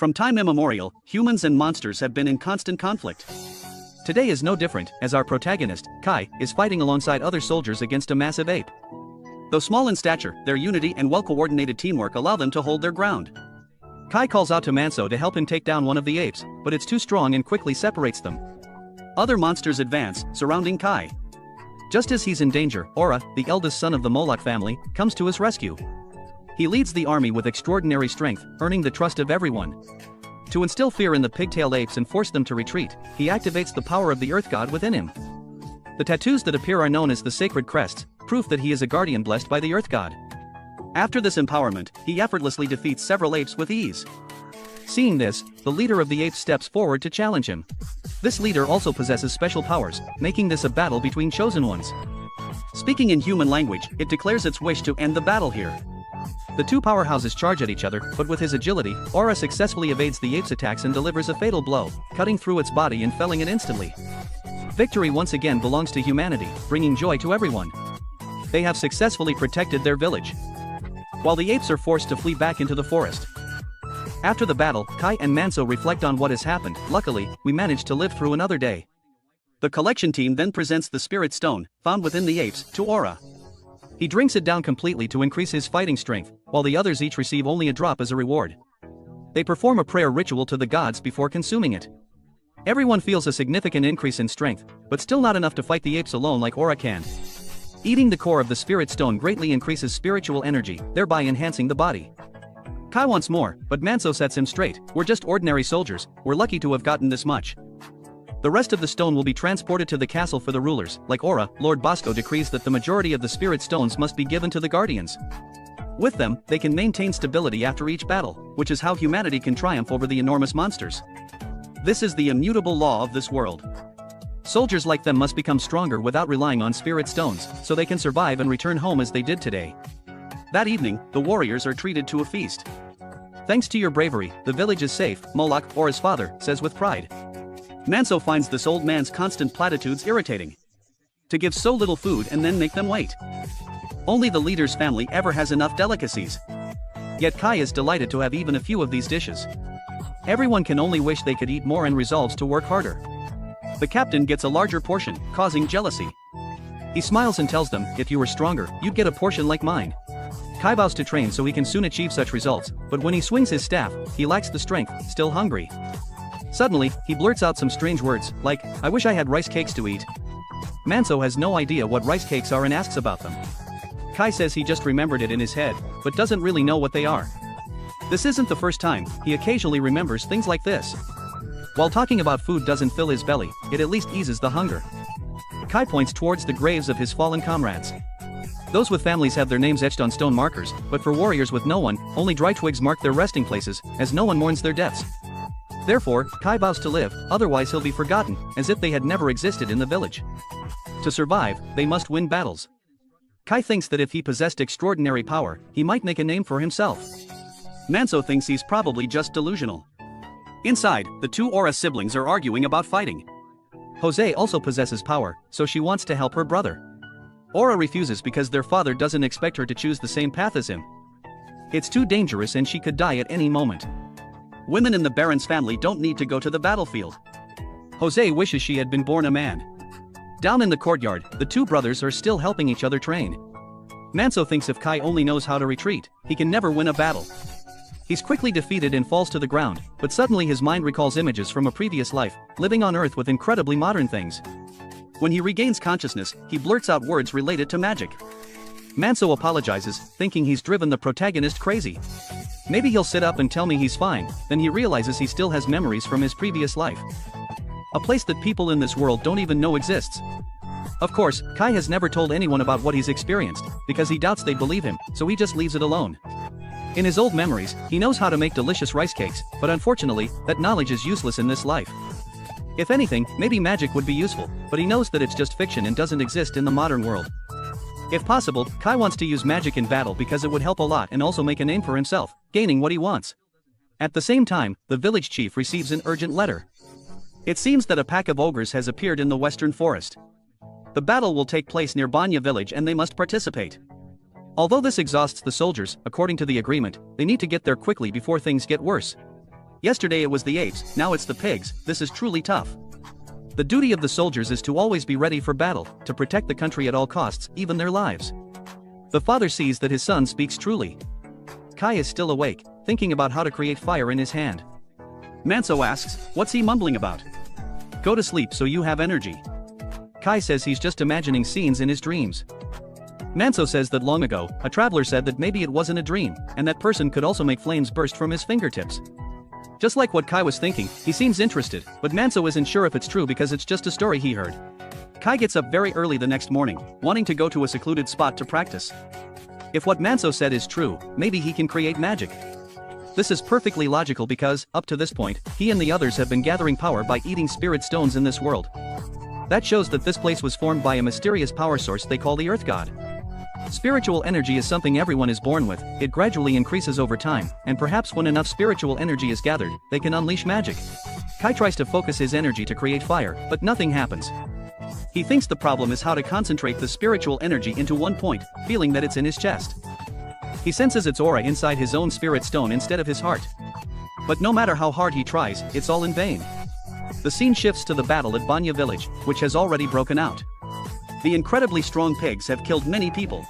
From time immemorial, humans and monsters have been in constant conflict. Today is no different, as our protagonist, Kai, is fighting alongside other soldiers against a massive ape. Though small in stature, their unity and well-coordinated teamwork allow them to hold their ground. Kai calls out to Manso to help him take down one of the apes, but it's too strong and quickly separates them. Other monsters advance, surrounding Kai. Just as he's in danger, Aura, the eldest son of the Moloch family, comes to his rescue. He leads the army with extraordinary strength, earning the trust of everyone. To instill fear in the pigtail apes and force them to retreat, he activates the power of the Earth God within him. The tattoos that appear are known as the sacred crests, proof that he is a guardian blessed by the Earth God. After this empowerment, he effortlessly defeats several apes with ease. Seeing this, the leader of the apes steps forward to challenge him. This leader also possesses special powers, making this a battle between chosen ones. Speaking in human language, it declares its wish to end the battle here. The two powerhouses charge at each other, but with his agility, Aura successfully evades the ape's attacks and delivers a fatal blow, cutting through its body and felling it instantly. Victory once again belongs to humanity, bringing joy to everyone. They have successfully protected their village, while the apes are forced to flee back into the forest. After the battle, Kai and Manso reflect on what has happened. Luckily, we managed to live through another day. The collection team then presents the spirit stone, found within the apes, to Aura. He drinks it down completely to increase his fighting strength, while the others each receive only a drop as a reward. They perform a prayer ritual to the gods before consuming it. Everyone feels a significant increase in strength, but still not enough to fight the apes alone like Aura can. Eating the core of the spirit stone greatly increases spiritual energy, thereby enhancing the body. Kai wants more, but Manso sets him straight. We're just ordinary soldiers, we're lucky to have gotten this much. The rest of the stone will be transported to the castle for the rulers. Like Aura, Lord Bosco decrees that the majority of the spirit stones must be given to the guardians. With them, they can maintain stability after each battle, which is how humanity can triumph over the enormous monsters. This is the immutable law of this world. Soldiers like them must become stronger without relying on spirit stones, so they can survive and return home as they did today. That evening, the warriors are treated to a feast. Thanks to your bravery, the village is safe, Moloch, Aura's father, says with pride. Manso finds this old man's constant platitudes irritating. To give so little food and then make them wait. Only the leader's family ever has enough delicacies. Yet Kai is delighted to have even a few of these dishes. Everyone can only wish they could eat more and resolves to work harder. The captain gets a larger portion, causing jealousy. He smiles and tells them, if you were stronger, you'd get a portion like mine. Kai vows to train so he can soon achieve such results, but when he swings his staff, he lacks the strength, still hungry. Suddenly, he blurts out some strange words, like, I wish I had rice cakes to eat. Manso has no idea what rice cakes are and asks about them. Kai says he just remembered it in his head, but doesn't really know what they are. This isn't the first time, he occasionally remembers things like this. While talking about food doesn't fill his belly, it at least eases the hunger. Kai points towards the graves of his fallen comrades. Those with families have their names etched on stone markers, but for warriors with no one, only dry twigs mark their resting places, as no one mourns their deaths. Therefore, Kai vows to live, otherwise he'll be forgotten, as if they had never existed in the village. To survive, they must win battles. Kai thinks that if he possessed extraordinary power, he might make a name for himself. Manso thinks he's probably just delusional. Inside, the two Aura siblings are arguing about fighting. Jose also possesses power, so she wants to help her brother. Aura refuses because their father doesn't expect her to choose the same path as him. It's too dangerous and she could die at any moment. Women in the Baron's family don't need to go to the battlefield. Jose wishes she had been born a man. Down in the courtyard, the two brothers are still helping each other train. Manso thinks if Kai only knows how to retreat, he can never win a battle. He's quickly defeated and falls to the ground, but suddenly his mind recalls images from a previous life, living on Earth with incredibly modern things. When he regains consciousness, he blurts out words related to magic. Manso apologizes, thinking he's driven the protagonist crazy. Maybe he'll sit up and tell me he's fine, then he realizes he still has memories from his previous life. A place that people in this world don't even know exists. Of course, Kai has never told anyone about what he's experienced, because he doubts they'd believe him, so he just leaves it alone. In his old memories, he knows how to make delicious rice cakes, but unfortunately, that knowledge is useless in this life. If anything, maybe magic would be useful, but he knows that it's just fiction and doesn't exist in the modern world. If possible, Kai wants to use magic in battle because it would help a lot and also make a name for himself, gaining what he wants. At the same time, the village chief receives an urgent letter. It seems that a pack of ogres has appeared in the western forest. The battle will take place near Banya village and they must participate. Although this exhausts the soldiers, according to the agreement, they need to get there quickly before things get worse. Yesterday it was the apes, now it's the pigs. This is truly tough. The duty of the soldiers is to always be ready for battle, to protect the country at all costs, even their lives. The father sees that his son speaks truly. Kai is still awake, thinking about how to create fire in his hand. Manso asks, what's he mumbling about? Go to sleep so you have energy. Kai says he's just imagining scenes in his dreams. Manso says that long ago, a traveler said that maybe it wasn't a dream, and that person could also make flames burst from his fingertips. Just like what Kai was thinking, he seems interested, but Manso isn't sure if it's true because it's just a story he heard. Kai gets up very early the next morning, wanting to go to a secluded spot to practice. If what Manso said is true, maybe he can create magic. This is perfectly logical because, up to this point, he and the others have been gathering power by eating spirit stones in this world. That shows that this place was formed by a mysterious power source they call the Earth God. Spiritual energy is something everyone is born with, it gradually increases over time, and perhaps when enough spiritual energy is gathered, they can unleash magic. Kai tries to focus his energy to create fire, but nothing happens. He thinks the problem is how to concentrate the spiritual energy into one point, feeling that it's in his chest. He senses its aura inside his own spirit stone instead of his heart. But no matter how hard he tries, it's all in vain. The scene shifts to the battle at Banya village, which has already broken out. The incredibly strong pigs have killed many people.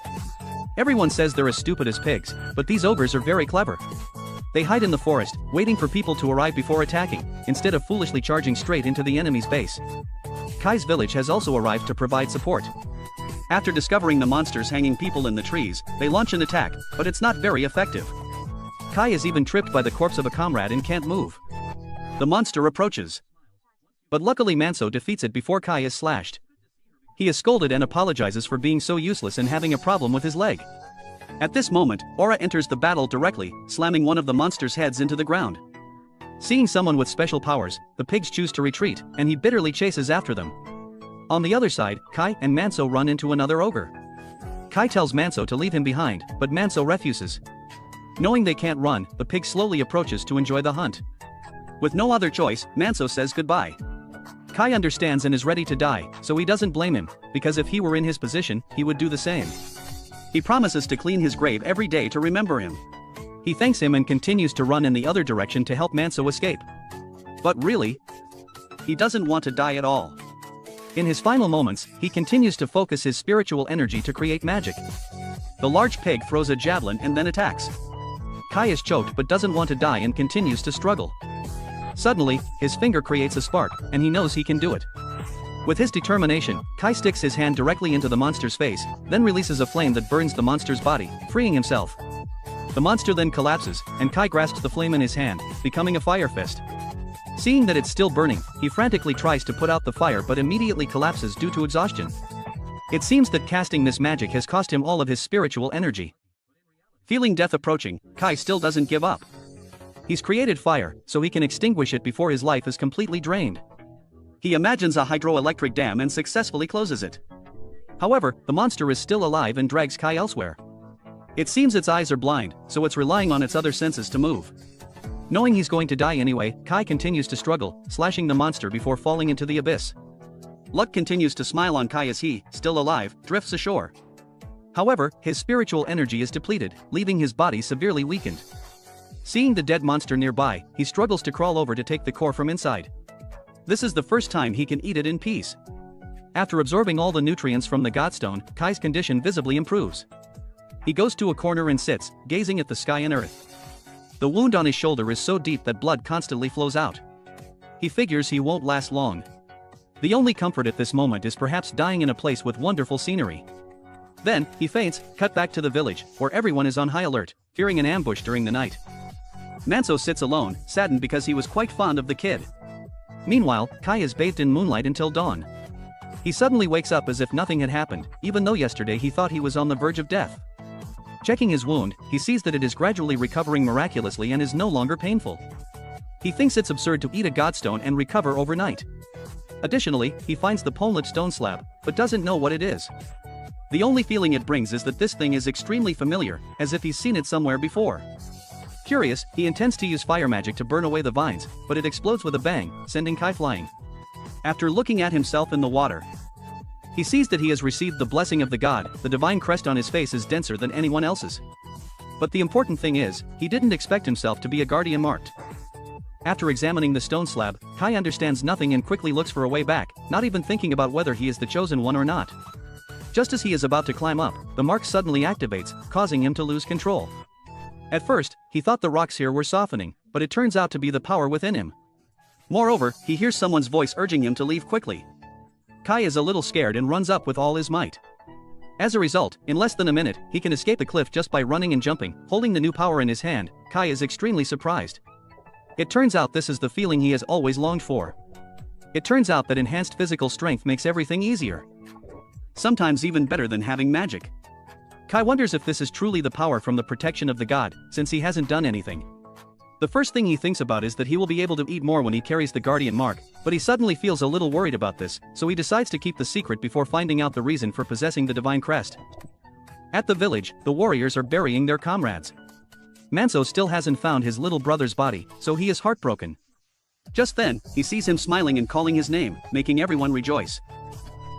Everyone says they're as stupid as pigs, but these ogres are very clever. They hide in the forest, waiting for people to arrive before attacking, instead of foolishly charging straight into the enemy's base. Kai's village has also arrived to provide support. After discovering the monsters hanging people in the trees, they launch an attack, but it's not very effective. Kai is even tripped by the corpse of a comrade and can't move. The monster approaches. But luckily Manso defeats it before Kai is slashed. He is scolded and apologizes for being so useless and having a problem with his leg. At this moment, Aura enters the battle directly, slamming one of the monster's heads into the ground. Seeing someone with special powers, the pigs choose to retreat, and he bitterly chases after them. On the other side, Kai and Manso run into another ogre. Kai tells Manso to leave him behind, but Manso refuses. Knowing they can't run, the pig slowly approaches to enjoy the hunt. With no other choice, Manso says goodbye. Kai understands and is ready to die, so he doesn't blame him, because if he were in his position, he would do the same. He promises to clean his grave every day to remember him. He thanks him and continues to run in the other direction to help Manso escape. But really, he doesn't want to die at all. In his final moments, he continues to focus his spiritual energy to create magic. The large pig throws a javelin and then attacks. Kai is choked but doesn't want to die and continues to struggle. Suddenly, his finger creates a spark, and he knows he can do it. With his determination, Kai sticks his hand directly into the monster's face, then releases a flame that burns the monster's body, freeing himself. The monster then collapses, and Kai grasps the flame in his hand, becoming a fire fist. Seeing that it's still burning, he frantically tries to put out the fire but immediately collapses due to exhaustion. It seems that casting this magic has cost him all of his spiritual energy. Feeling death approaching, Kai still doesn't give up. He's created fire, so he can extinguish it before his life is completely drained. He imagines a hydroelectric dam and successfully closes it. However, the monster is still alive and drags Kai elsewhere. It seems its eyes are blind, so it's relying on its other senses to move. Knowing he's going to die anyway, Kai continues to struggle, slashing the monster before falling into the abyss. Luck continues to smile on Kai as he, still alive, drifts ashore. However, his spiritual energy is depleted, leaving his body severely weakened. Seeing the dead monster nearby, he struggles to crawl over to take the core from inside. This is the first time he can eat it in peace. After absorbing all the nutrients from the godstone, Kai's condition visibly improves. He goes to a corner and sits, gazing at the sky and earth. The wound on his shoulder is so deep that blood constantly flows out. He figures he won't last long. The only comfort at this moment is perhaps dying in a place with wonderful scenery. Then, he faints, cut back to the village, where everyone is on high alert, fearing an ambush during the night. Manso sits alone, saddened because he was quite fond of the kid. Meanwhile, Kai is bathed in moonlight until dawn. He suddenly wakes up as if nothing had happened, even though yesterday he thought he was on the verge of death. Checking his wound, he sees that it is gradually recovering miraculously and is no longer painful. He thinks it's absurd to eat a godstone and recover overnight. Additionally, he finds the Ponelet stone slab, but doesn't know what it is. The only feeling it brings is that this thing is extremely familiar, as if he's seen it somewhere before. Curious, he intends to use fire magic to burn away the vines, but it explodes with a bang, sending Kai flying. After looking at himself in the water, he sees that he has received the blessing of the god. The divine crest on his face is denser than anyone else's. But the important thing is, he didn't expect himself to be a guardian marked. After examining the stone slab, Kai understands nothing and quickly looks for a way back, not even thinking about whether he is the chosen one or not. Just as he is about to climb up, the mark suddenly activates, causing him to lose control. At first, he thought the rocks here were softening, but it turns out to be the power within him. Moreover, he hears someone's voice urging him to leave quickly. Kai is a little scared and runs up with all his might. As a result, in less than a minute, he can escape the cliff just by running and jumping. Holding the new power in his hand, Kai is extremely surprised. It turns out this is the feeling he has always longed for. It turns out that enhanced physical strength makes everything easier. Sometimes even better than having magic. Kai wonders if this is truly the power from the protection of the god, since he hasn't done anything. The first thing he thinks about is that he will be able to eat more when he carries the guardian mark, but he suddenly feels a little worried about this, so he decides to keep the secret before finding out the reason for possessing the divine crest. At the village, the warriors are burying their comrades. Manso still hasn't found his little brother's body, so he is heartbroken. Just then, he sees him smiling and calling his name, making everyone rejoice.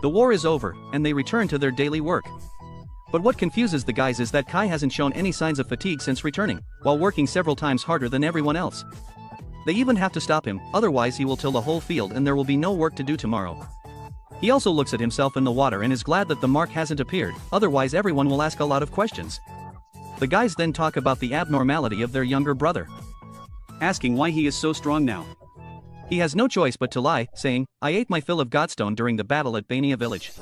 The war is over, and they return to their daily work. But what confuses the guys is that Kai hasn't shown any signs of fatigue since returning, while working several times harder than everyone else. They even have to stop him, otherwise he will till the whole field and there will be no work to do tomorrow. He also looks at himself in the water and is glad that the mark hasn't appeared, otherwise everyone will ask a lot of questions. The guys then talk about the abnormality of their younger brother, asking why he is so strong now. He has no choice but to lie, saying, "I ate my fill of godstone during the battle at Bania village.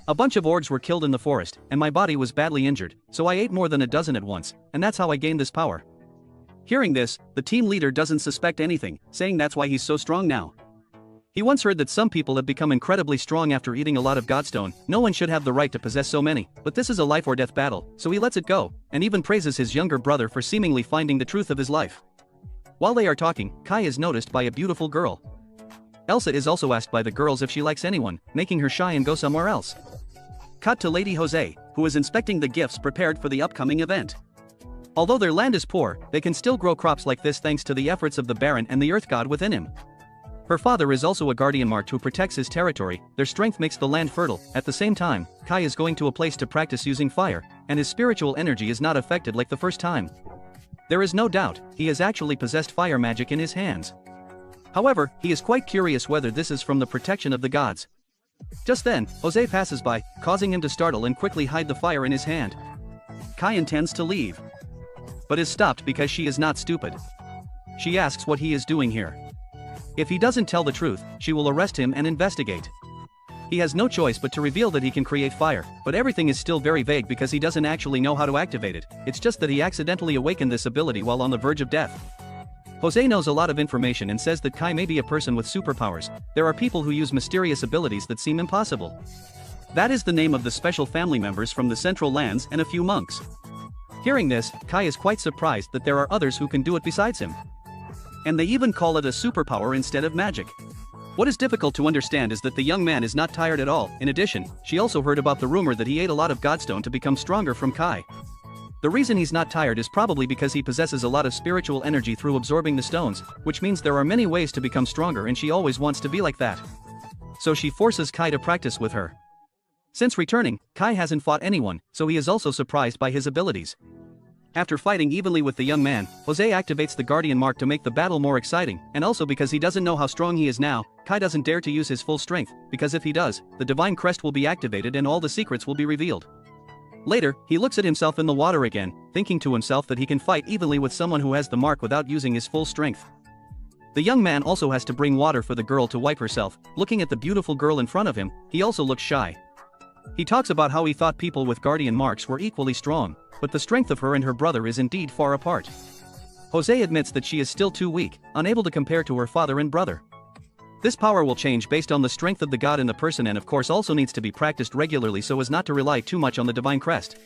A bunch of orcs were killed in the forest, and my body was badly injured, so I ate more than a dozen at once, and that's how I gained this power." Hearing this, the team leader doesn't suspect anything, saying that's why he's so strong now. He once heard that some people have become incredibly strong after eating a lot of godstone. No one should have the right to possess so many, but this is a life or death battle, so he lets it go, and even praises his younger brother for seemingly finding the truth of his life. While they are talking, Kai is noticed by a beautiful girl. Elsa is also asked by the girls if she likes anyone, making her shy and go somewhere else. Cut to Lady Jose, who is inspecting the gifts prepared for the upcoming event. Although their land is poor, they can still grow crops like this thanks to the efforts of the Baron and the Earth God within him. Her father is also a guardian marked who protects his territory. Their strength makes the land fertile. At the same time, Kai is going to a place to practice using fire, and his spiritual energy is not affected like the first time. There is no doubt, he has actually possessed fire magic in his hands. However, he is quite curious whether this is from the protection of the gods. Just then, Jose passes by, causing him to startle and quickly hide the fire in his hand. Kai intends to leave, but is stopped because she is not stupid. She asks what he is doing here. If he doesn't tell the truth, she will arrest him and investigate. He has no choice but to reveal that he can create fire, but everything is still very vague because he doesn't actually know how to activate it. It's just that he accidentally awakened this ability while on the verge of death. Jose knows a lot of information and says that Kai may be a person with superpowers. There are people who use mysterious abilities that seem impossible. That is the name of the special family members from the Central Lands and a few monks. Hearing this, Kai is quite surprised that there are others who can do it besides him. And they even call it a superpower instead of magic. What is difficult to understand is that the young man is not tired at all. In addition, she also heard about the rumor that he ate a lot of godstone to become stronger from Kai. The reason he's not tired is probably because he possesses a lot of spiritual energy through absorbing the stones, which means there are many ways to become stronger and she always wants to be like that. So she forces Kai to practice with her. Since returning, Kai hasn't fought anyone, so he is also surprised by his abilities. After fighting evenly with the young man, Jose activates the guardian mark to make the battle more exciting, and also because he doesn't know how strong he is now, Kai doesn't dare to use his full strength, because if he does, the divine crest will be activated and all the secrets will be revealed. Later, he looks at himself in the water again, thinking to himself that he can fight evenly with someone who has the mark without using his full strength. The young man also has to bring water for the girl to wipe herself. Looking at the beautiful girl in front of him, he also looks shy. He talks about how he thought people with guardian marks were equally strong, but the strength of her and her brother is indeed far apart. Jose admits that she is still too weak, unable to compare to her father and brother. This power will change based on the strength of the god in the person and of course also needs to be practiced regularly so as not to rely too much on the divine crest.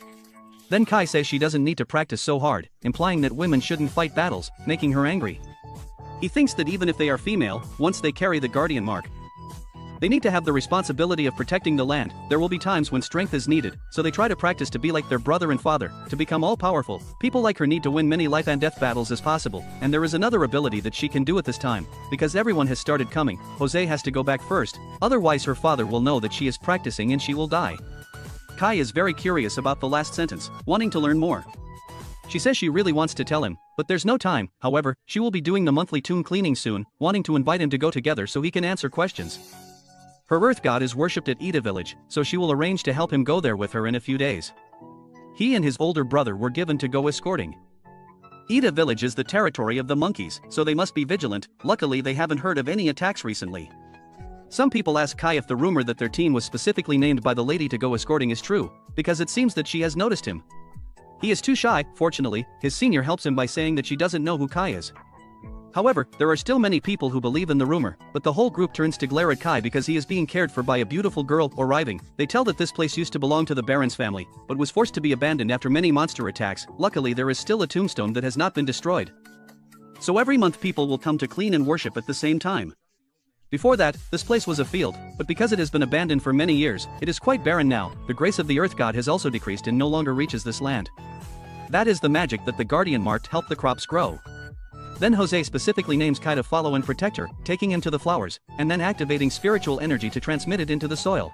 Then Kai says she doesn't need to practice so hard, implying that women shouldn't fight battles, making her angry. He thinks that even if they are female, once they carry the guardian mark, they need to have the responsibility of protecting the land. There will be times when strength is needed, so they try to practice to be like their brother and father, to become all-powerful. People like her need to win many life and death battles as possible, and there is another ability that she can do at this time. Because everyone has started coming, Jose has to go back first, otherwise her father will know that she is practicing and she will die. Kai is very curious about the last sentence, wanting to learn more. She says she really wants to tell him, but there's no time. However, she will be doing the monthly tomb cleaning soon, wanting to invite him to go together so he can answer questions. Her earth god is worshipped at Ida village, so she will arrange to help him go there with her in a few days. He and his older brother were given to go escorting. Ida village is the territory of the monkeys, so they must be vigilant. Luckily they haven't heard of any attacks recently. Some people ask Kai if the rumor that their team was specifically named by the lady to go escorting is true, because it seems that she has noticed him. He is too shy. Fortunately, his senior helps him by saying that she doesn't know who Kai is. However, there are still many people who believe in the rumor, but the whole group turns to glare at Kai because he is being cared for by a beautiful girl arriving. They tell that this place used to belong to the Baron's family, but was forced to be abandoned after many monster attacks. Luckily there is still a tombstone that has not been destroyed. So every month people will come to clean and worship at the same time. Before that, this place was a field, but because it has been abandoned for many years, it is quite barren now. The grace of the earth god has also decreased and no longer reaches this land. That is the magic that the guardian marked help the crops grow. Then Jose specifically names Kai to follow and protect her, taking him to the flowers, and then activating spiritual energy to transmit it into the soil.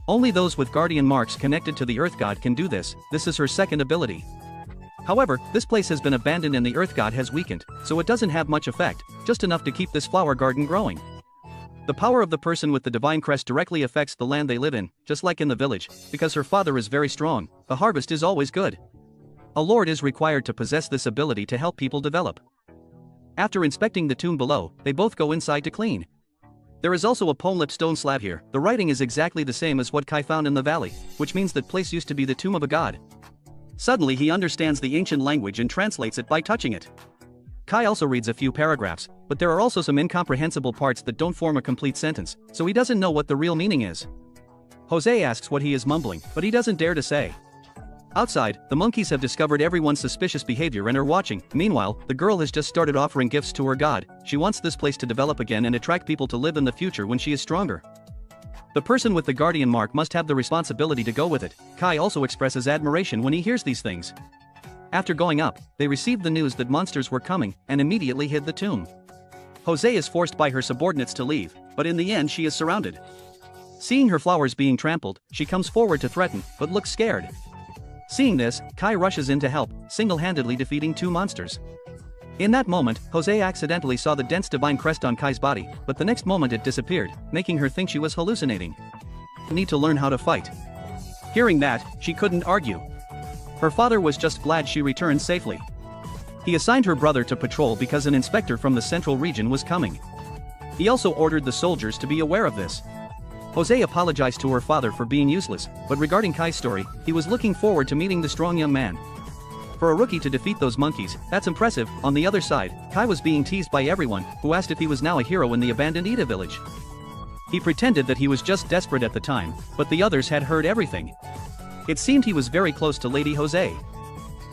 Only those with guardian marks connected to the earth god can do this. This is her second ability. However, this place has been abandoned and the earth god has weakened, so it doesn't have much effect, just enough to keep this flower garden growing. The power of the person with the divine crest directly affects the land they live in, just like in the village. Because her father is very strong, the harvest is always good. A lord is required to possess this ability to help people develop. After inspecting the tomb below, they both go inside to clean. There is also a pole-lip stone slab here. The writing is exactly the same as what Kai found in the valley, which means that place used to be the tomb of a god. Suddenly he understands the ancient language and translates it by touching it. Kai also reads a few paragraphs, but there are also some incomprehensible parts that don't form a complete sentence, so he doesn't know what the real meaning is. Jose asks what he is mumbling, but he doesn't dare to say. Outside, the monkeys have discovered everyone's suspicious behavior and are watching. Meanwhile, the girl has just started offering gifts to her god. She wants this place to develop again and attract people to live in the future when she is stronger. The person with the guardian mark must have the responsibility to go with it. Kai also expresses admiration when he hears these things. After going up, they received the news that monsters were coming and immediately hid the tomb. Jose is forced by her subordinates to leave, but in the end she is surrounded. Seeing her flowers being trampled, she comes forward to threaten, but looks scared. Seeing this, Kai rushes in to help, single-handedly defeating two monsters. In that moment, Jose accidentally saw the dense divine crest on Kai's body, but the next moment it disappeared, making her think she was hallucinating. Need to learn how to fight. Hearing that, she couldn't argue. Her father was just glad she returned safely. He assigned her brother to patrol because an inspector from the central region was coming. He also ordered the soldiers to be aware of this. Jose apologized to her father for being useless, but regarding Kai's story, he was looking forward to meeting the strong young man. For a rookie to defeat those monkeys, that's impressive. On the other side, Kai was being teased by everyone, who asked if he was now a hero in the abandoned Ida village. He pretended that he was just desperate at the time, but the others had heard everything. It seemed he was very close to Lady Jose.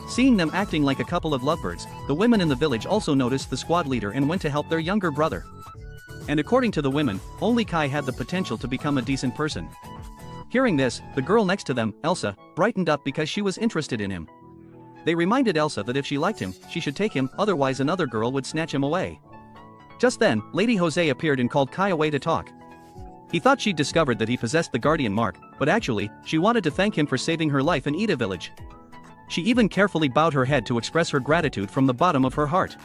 Seeing them acting like a couple of lovebirds, the women in the village also noticed the squad leader and went to help their younger brother. And according to the women, only Kai had the potential to become a decent person. Hearing this, the girl next to them, Elsa, brightened up because she was interested in him. They reminded Elsa that if she liked him, she should take him, otherwise another girl would snatch him away. Just then, Lady Jose appeared and called Kai away to talk. He thought she'd discovered that he possessed the guardian mark, but actually, she wanted to thank him for saving her life in Ida village. She even carefully bowed her head to express her gratitude from the bottom of her heart.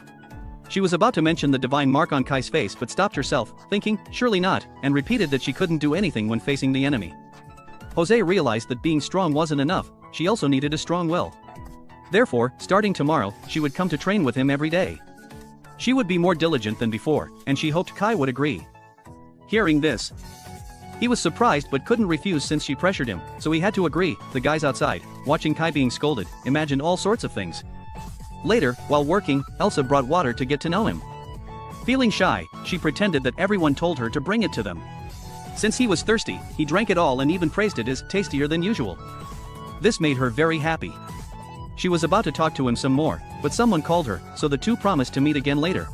She was about to mention the divine mark on Kai's face but stopped herself, thinking, surely not, and repeated that she couldn't do anything when facing the enemy. Jose realized that being strong wasn't enough, she also needed a strong will. Therefore, starting tomorrow, she would come to train with him every day. She would be more diligent than before, and she hoped Kai would agree. Hearing this, he was surprised but couldn't refuse since she pressured him, so he had to agree. The guys outside, watching Kai being scolded, imagined all sorts of things. Later, while working, Elsa brought water to get to know him. Feeling shy, she pretended that everyone told her to bring it to them. Since he was thirsty, he drank it all and even praised it as tastier than usual. This made her very happy. She was about to talk to him some more, but someone called her, so the two promised to meet again later.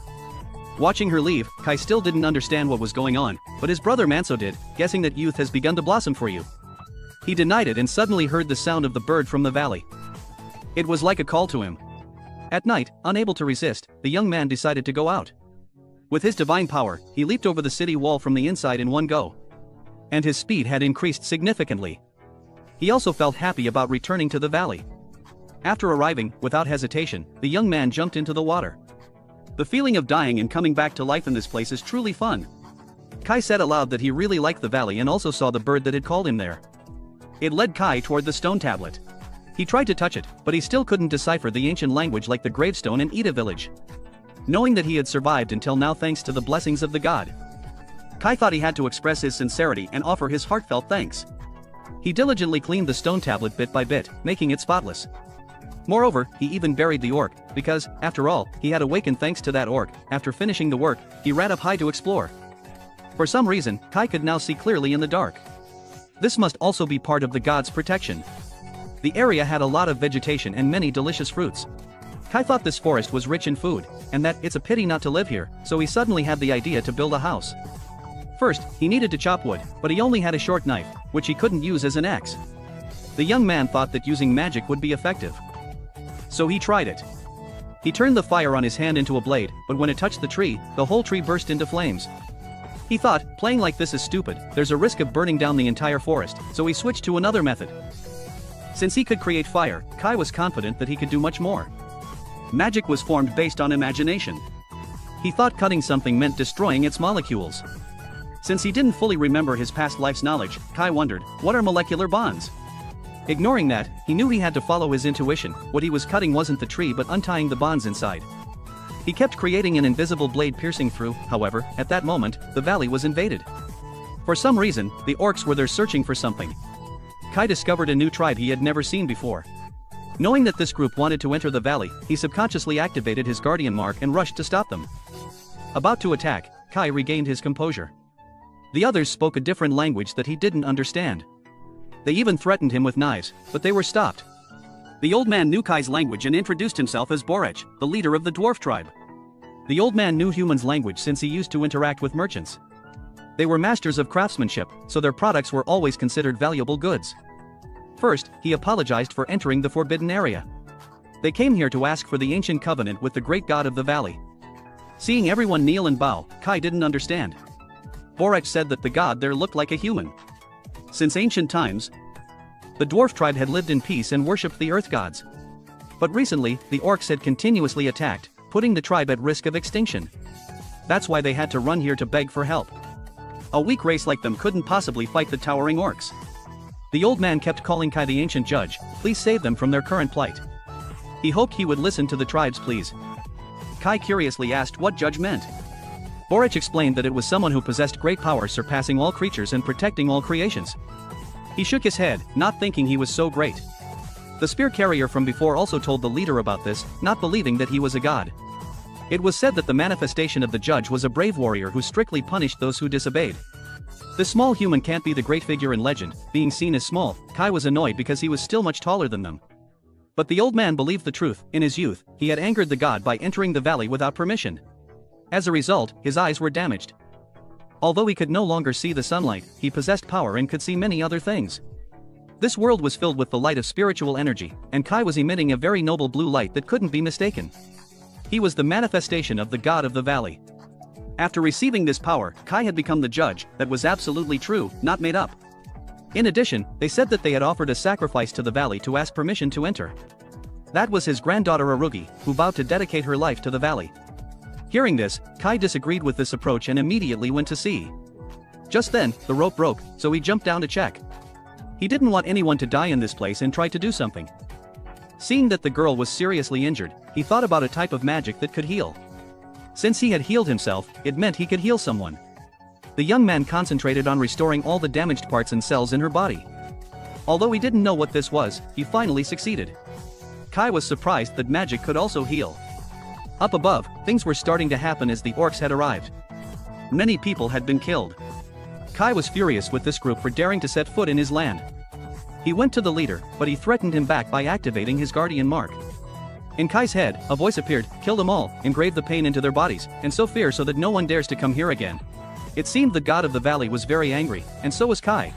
Watching her leave, Kai still didn't understand what was going on, but his brother Manso did, guessing that youth has begun to blossom for you. He denied it and suddenly heard the sound of the bird from the valley. It was like a call to him. At night, unable to resist, the young man decided to go out. With his divine power, he leaped over the city wall from the inside in one go. And his speed had increased significantly. He also felt happy about returning to the valley. After arriving, without hesitation, the young man jumped into the water. The feeling of dying and coming back to life in this place is truly fun. Kai said aloud that he really liked the valley and also saw the bird that had called him there. It led Kai toward the stone tablet. He tried to touch it, but he still couldn't decipher the ancient language like the gravestone in Ida village. Knowing that he had survived until now thanks to the blessings of the god, Kai thought he had to express his sincerity and offer his heartfelt thanks. He diligently cleaned the stone tablet bit by bit, making it spotless. Moreover, he even buried the orc, because, after all, he had awakened thanks to that orc. After finishing the work, he ran up high to explore. For some reason, Kai could now see clearly in the dark. This must also be part of the god's protection. The area had a lot of vegetation and many delicious fruits. Kai thought this forest was rich in food, and that it's a pity not to live here, so he suddenly had the idea to build a house. First, he needed to chop wood, but he only had a short knife, which he couldn't use as an axe. The young man thought that using magic would be effective. So he tried it. He turned the fire on his hand into a blade, but when it touched the tree, the whole tree burst into flames. He thought, playing like this is stupid, there's a risk of burning down the entire forest, so he switched to another method. Since he could create fire, Kai was confident that he could do much more. Magic was formed based on imagination. He thought cutting something meant destroying its molecules. Since he didn't fully remember his past life's knowledge, Kai wondered, what are molecular bonds? Ignoring that, he knew he had to follow his intuition. What he was cutting wasn't the tree but untying the bonds inside. He kept creating an invisible blade piercing through. However, at that moment, the valley was invaded. For some reason, the orcs were there searching for something. Kai discovered a new tribe he had never seen before. Knowing that this group wanted to enter the valley, he subconsciously activated his guardian mark and rushed to stop them. About to attack, Kai regained his composure. The others spoke a different language that he didn't understand. They even threatened him with knives, but they were stopped. The old man knew Kai's language and introduced himself as Borech, the leader of the dwarf tribe. The old man knew humans' language since he used to interact with merchants. They were masters of craftsmanship, so their products were always considered valuable goods. First, he apologized for entering the forbidden area. They came here to ask for the ancient covenant with the great god of the valley. Seeing everyone kneel and bow, Kai didn't understand. Borech said that the god there looked like a human. Since ancient times, the dwarf tribe had lived in peace and worshipped the earth gods. But recently, the orcs had continuously attacked, putting the tribe at risk of extinction. That's why they had to run here to beg for help. A weak race like them couldn't possibly fight the towering orcs. The old man kept calling Kai the ancient judge, please save them from their current plight. He hoped he would listen to the tribe's pleas. Kai curiously asked what judge meant. Borech explained that it was someone who possessed great power surpassing all creatures and protecting all creations. He shook his head, not thinking he was so great. The spear carrier from before also told the leader about this, not believing that he was a god. It was said that the manifestation of the judge was a brave warrior who strictly punished those who disobeyed. The small human can't be the great figure in legend. Being seen as small, Kai was annoyed because he was still much taller than them. But the old man believed the truth. In his youth, he had angered the god by entering the valley without permission. As a result, his eyes were damaged. Although he could no longer see the sunlight, he possessed power and could see many other things. This world was filled with the light of spiritual energy, and Kai was emitting a very noble blue light that couldn't be mistaken. He was the manifestation of the god of the valley. After receiving this power, Kai had become the judge. That was absolutely true, not made up. In addition, they said that they had offered a sacrifice to the valley to ask permission to enter. That was his granddaughter Arugi, who vowed to dedicate her life to the valley. Hearing this, Kai disagreed with this approach and immediately went to see. Just then, the rope broke, so he jumped down to check. He didn't want anyone to die in this place and tried to do something. Seeing that the girl was seriously injured, he thought about a type of magic that could heal. Since he had healed himself, it meant he could heal someone. The young man concentrated on restoring all the damaged parts and cells in her body. Although he didn't know what this was, he finally succeeded. Kai was surprised that magic could also heal. Up above, things were starting to happen as the orcs had arrived. Many people had been killed. Kai was furious with this group for daring to set foot in his land. He went to the leader, but he threatened him back by activating his guardian mark. In Kai's head, a voice appeared, kill them all, engrave the pain into their bodies, and sow fear so that no one dares to come here again. It seemed the god of the valley was very angry, and so was Kai.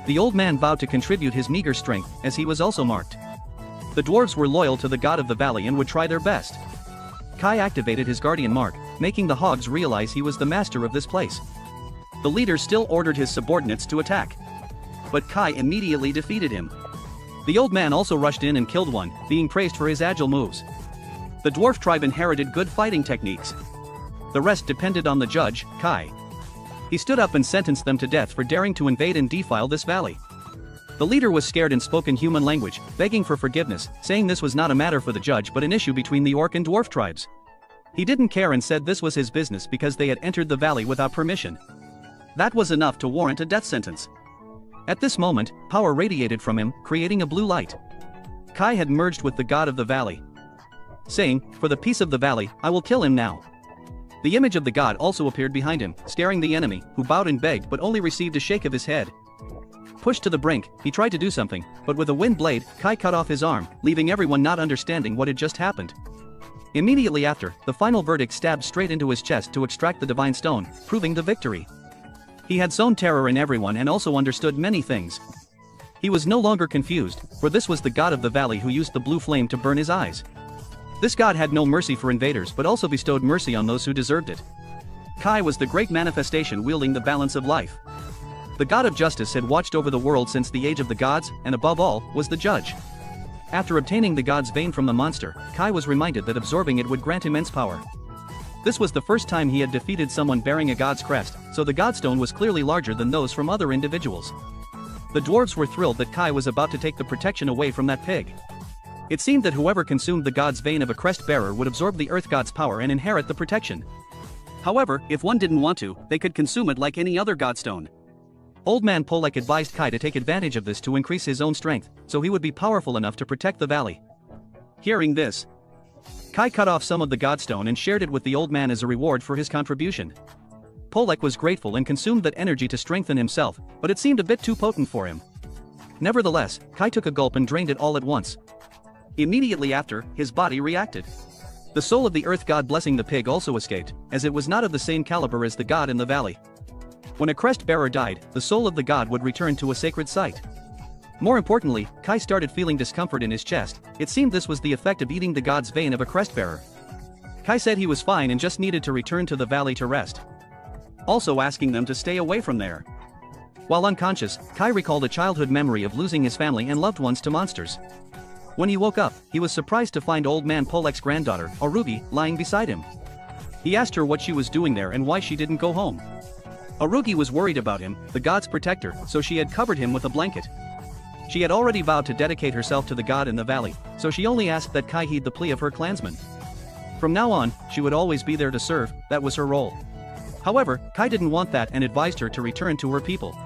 The old man vowed to contribute his meager strength, as he was also marked. The dwarves were loyal to the god of the valley and would try their best. Kai activated his guardian mark, making the hogs realize he was the master of this place. The leader still ordered his subordinates to attack. But Kai immediately defeated him. The old man also rushed in and killed one, being praised for his agile moves. The dwarf tribe inherited good fighting techniques. The rest depended on the judge, Kai. He stood up and sentenced them to death for daring to invade and defile this valley. The leader was scared and spoke in human language, begging for forgiveness, saying this was not a matter for the judge but an issue between the orc and dwarf tribes. He didn't care and said this was his business because they had entered the valley without permission. That was enough to warrant a death sentence. At this moment, power radiated from him, creating a blue light. Kai had merged with the god of the valley, saying, "For the peace of the valley, I will kill him now." The image of the god also appeared behind him, scaring the enemy, who bowed and begged but only received a shake of his head. Pushed to the brink, he tried to do something, but with a wind blade, Kai cut off his arm, leaving everyone not understanding what had just happened. Immediately after, the final verdict stabbed straight into his chest to extract the divine stone, proving the victory. He had sown terror in everyone and also understood many things. He was no longer confused, for this was the god of the valley who used the blue flame to burn his eyes. This god had no mercy for invaders but also bestowed mercy on those who deserved it. Kai was the great manifestation wielding the balance of life. The god of justice had watched over the world since the age of the gods, and above all, was the judge. After obtaining the god's vein from the monster, Kai was reminded that absorbing it would grant immense power. This was the first time he had defeated someone bearing a god's crest, so the godstone was clearly larger than those from other individuals. The dwarves were thrilled that Kai was about to take the protection away from that pig. It seemed that whoever consumed the god's vein of a crest bearer would absorb the earth god's power and inherit the protection. However, if one didn't want to, they could consume it like any other godstone. Old man Polek advised Kai to take advantage of this to increase his own strength, so he would be powerful enough to protect the valley. Hearing this, Kai cut off some of the godstone and shared it with the old man as a reward for his contribution. Polek was grateful and consumed that energy to strengthen himself, but it seemed a bit too potent for him. Nevertheless, Kai took a gulp and drained it all at once. Immediately after, his body reacted. The soul of the earth god blessing the pig also escaped, as it was not of the same caliber as the god in the valley. When a crest bearer died, the soul of the god would return to a sacred site. More importantly, Kai started feeling discomfort in his chest. It seemed this was the effect of eating the god's vein of a crest bearer. Kai said he was fine and just needed to return to the valley to rest, also asking them to stay away from there. While unconscious, Kai recalled a childhood memory of losing his family and loved ones to monsters. When he woke up, he was surprised to find old man Polek's granddaughter, Arugi, lying beside him. He asked her what she was doing there and why she didn't go home. Arugi was worried about him, the god's protector, so she had covered him with a blanket. She had already vowed to dedicate herself to the god in the valley, so she only asked that Kai heed the plea of her clansmen. From now on, she would always be there to serve, that was her role. However, Kai didn't want that and advised her to return to her people.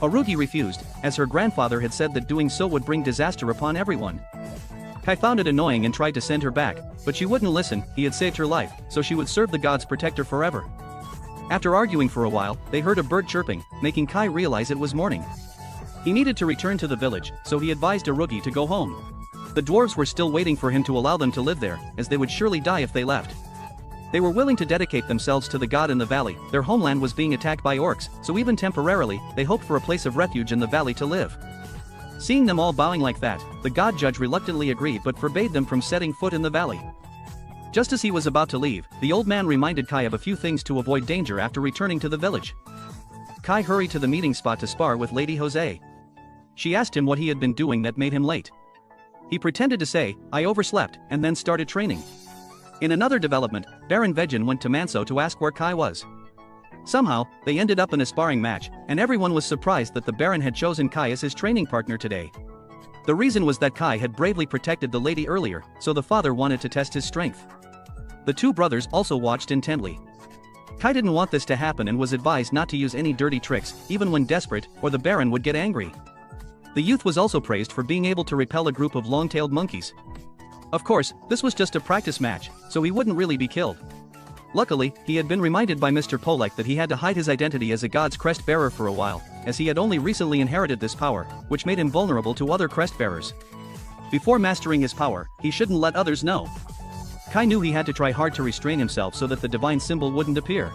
Arugi refused, as her grandfather had said that doing so would bring disaster upon everyone. Kai found it annoying and tried to send her back, but she wouldn't listen. He had saved her life, so she would serve the god's protector forever. After arguing for a while, they heard a bird chirping, making Kai realize it was morning. He needed to return to the village, so he advised Arugi to go home. The dwarves were still waiting for him to allow them to live there, as they would surely die if they left. They were willing to dedicate themselves to the god in the valley. Their homeland was being attacked by orcs, so even temporarily, they hoped for a place of refuge in the valley to live. Seeing them all bowing like that, the god judge reluctantly agreed but forbade them from setting foot in the valley. Just as he was about to leave, the old man reminded Kai of a few things to avoid danger after returning to the village. Kai hurried to the meeting spot to spar with Lady Jose. She asked him what he had been doing that made him late. He pretended to say, "I overslept," and then started training. In another development, Baron Vegin went to Manso to ask where Kai was. Somehow, they ended up in a sparring match, and everyone was surprised that the Baron had chosen Kai as his training partner today. The reason was that Kai had bravely protected the lady earlier, so the father wanted to test his strength. The two brothers also watched intently. Kai didn't want this to happen and was advised not to use any dirty tricks, even when desperate, or the Baron would get angry. The youth was also praised for being able to repel a group of long-tailed monkeys. Of course, this was just a practice match, so he wouldn't really be killed. Luckily, he had been reminded by Mr. Polek that he had to hide his identity as a god's crest bearer for a while, as he had only recently inherited this power, which made him vulnerable to other crest bearers. Before mastering his power, he shouldn't let others know. Kai knew he had to try hard to restrain himself so that the divine symbol wouldn't appear.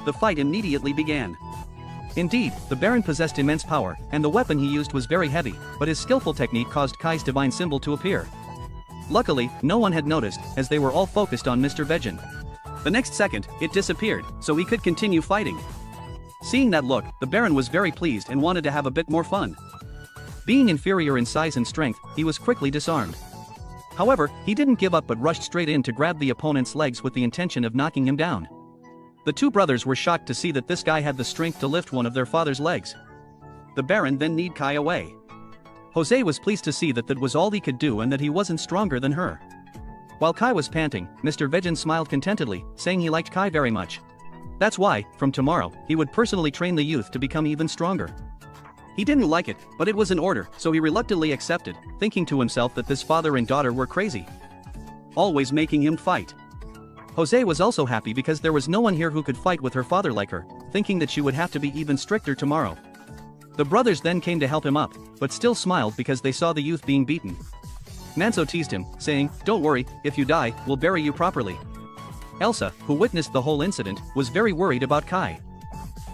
The fight immediately began. Indeed, the Baron possessed immense power, and the weapon he used was very heavy, but his skillful technique caused Kai's divine symbol to appear. Luckily, no one had noticed, as they were all focused on Mr. Vegin. The next second, it disappeared, so he could continue fighting. Seeing that look, the Baron was very pleased and wanted to have a bit more fun. Being inferior in size and strength, he was quickly disarmed. However, he didn't give up but rushed straight in to grab the opponent's legs with the intention of knocking him down. The two brothers were shocked to see that this guy had the strength to lift one of their father's legs. The Baron then kneed Kai away. Jose was pleased to see that that was all he could do and that he wasn't stronger than her. While Kai was panting, Mr. Vegin smiled contentedly, saying he liked Kai very much. That's why, from tomorrow, he would personally train the youth to become even stronger. He didn't like it, but it was an order, so he reluctantly accepted, thinking to himself that this father and daughter were crazy, always making him fight. Jose was also happy because there was no one here who could fight with her father like her, thinking that she would have to be even stricter tomorrow. The brothers then came to help him up, but still smiled because they saw the youth being beaten. Manso teased him, saying, "Don't worry, if you die, we'll bury you properly." Elsa, who witnessed the whole incident, was very worried about Kai.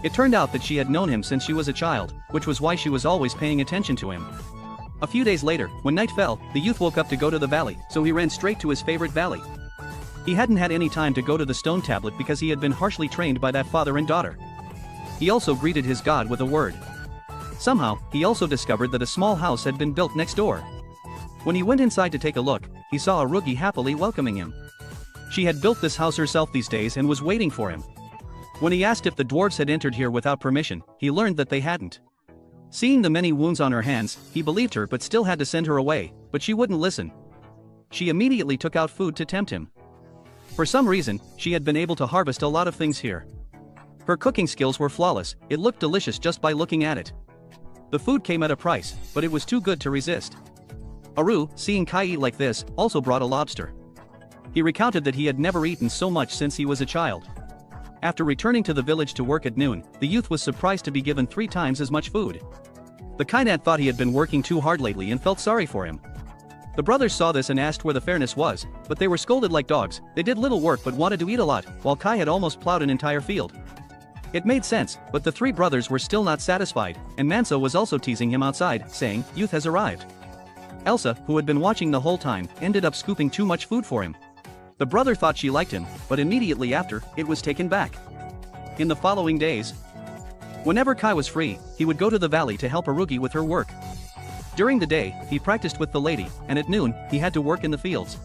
It turned out that she had known him since she was a child, which was why she was always paying attention to him. A few days later, when night fell, the youth woke up to go to the valley, so he ran straight to his favorite valley. He hadn't had any time to go to the stone tablet because he had been harshly trained by that father and daughter. He also greeted his god with a word. Somehow, he also discovered that a small house had been built next door. When he went inside to take a look, he saw Arugi happily welcoming him. She had built this house herself these days and was waiting for him. When he asked if the dwarves had entered here without permission, he learned that they hadn't. Seeing the many wounds on her hands, he believed her but still had to send her away, but she wouldn't listen. She immediately took out food to tempt him. For some reason, she had been able to harvest a lot of things here. Her cooking skills were flawless, it looked delicious just by looking at it. The food came at a price, but it was too good to resist. Aru, seeing Kai eat like this, also brought a lobster. He recounted that he had never eaten so much since he was a child. After returning to the village to work at noon, the youth was surprised to be given 3 times as much food. The Kainan thought he had been working too hard lately and felt sorry for him. The brothers saw this and asked where the fairness was, but they were scolded like dogs. They did little work but wanted to eat a lot, while Kai had almost plowed an entire field. It made sense, but the 3 brothers were still not satisfied, and Manso was also teasing him outside, saying, "Youth has arrived." Elsa, who had been watching the whole time, ended up scooping too much food for him. The brother thought she liked him, but immediately after, it was taken back. In the following days, whenever Kai was free, he would go to the valley to help Arugi with her work. During the day, he practiced with the lady, and at noon, he had to work in the fields.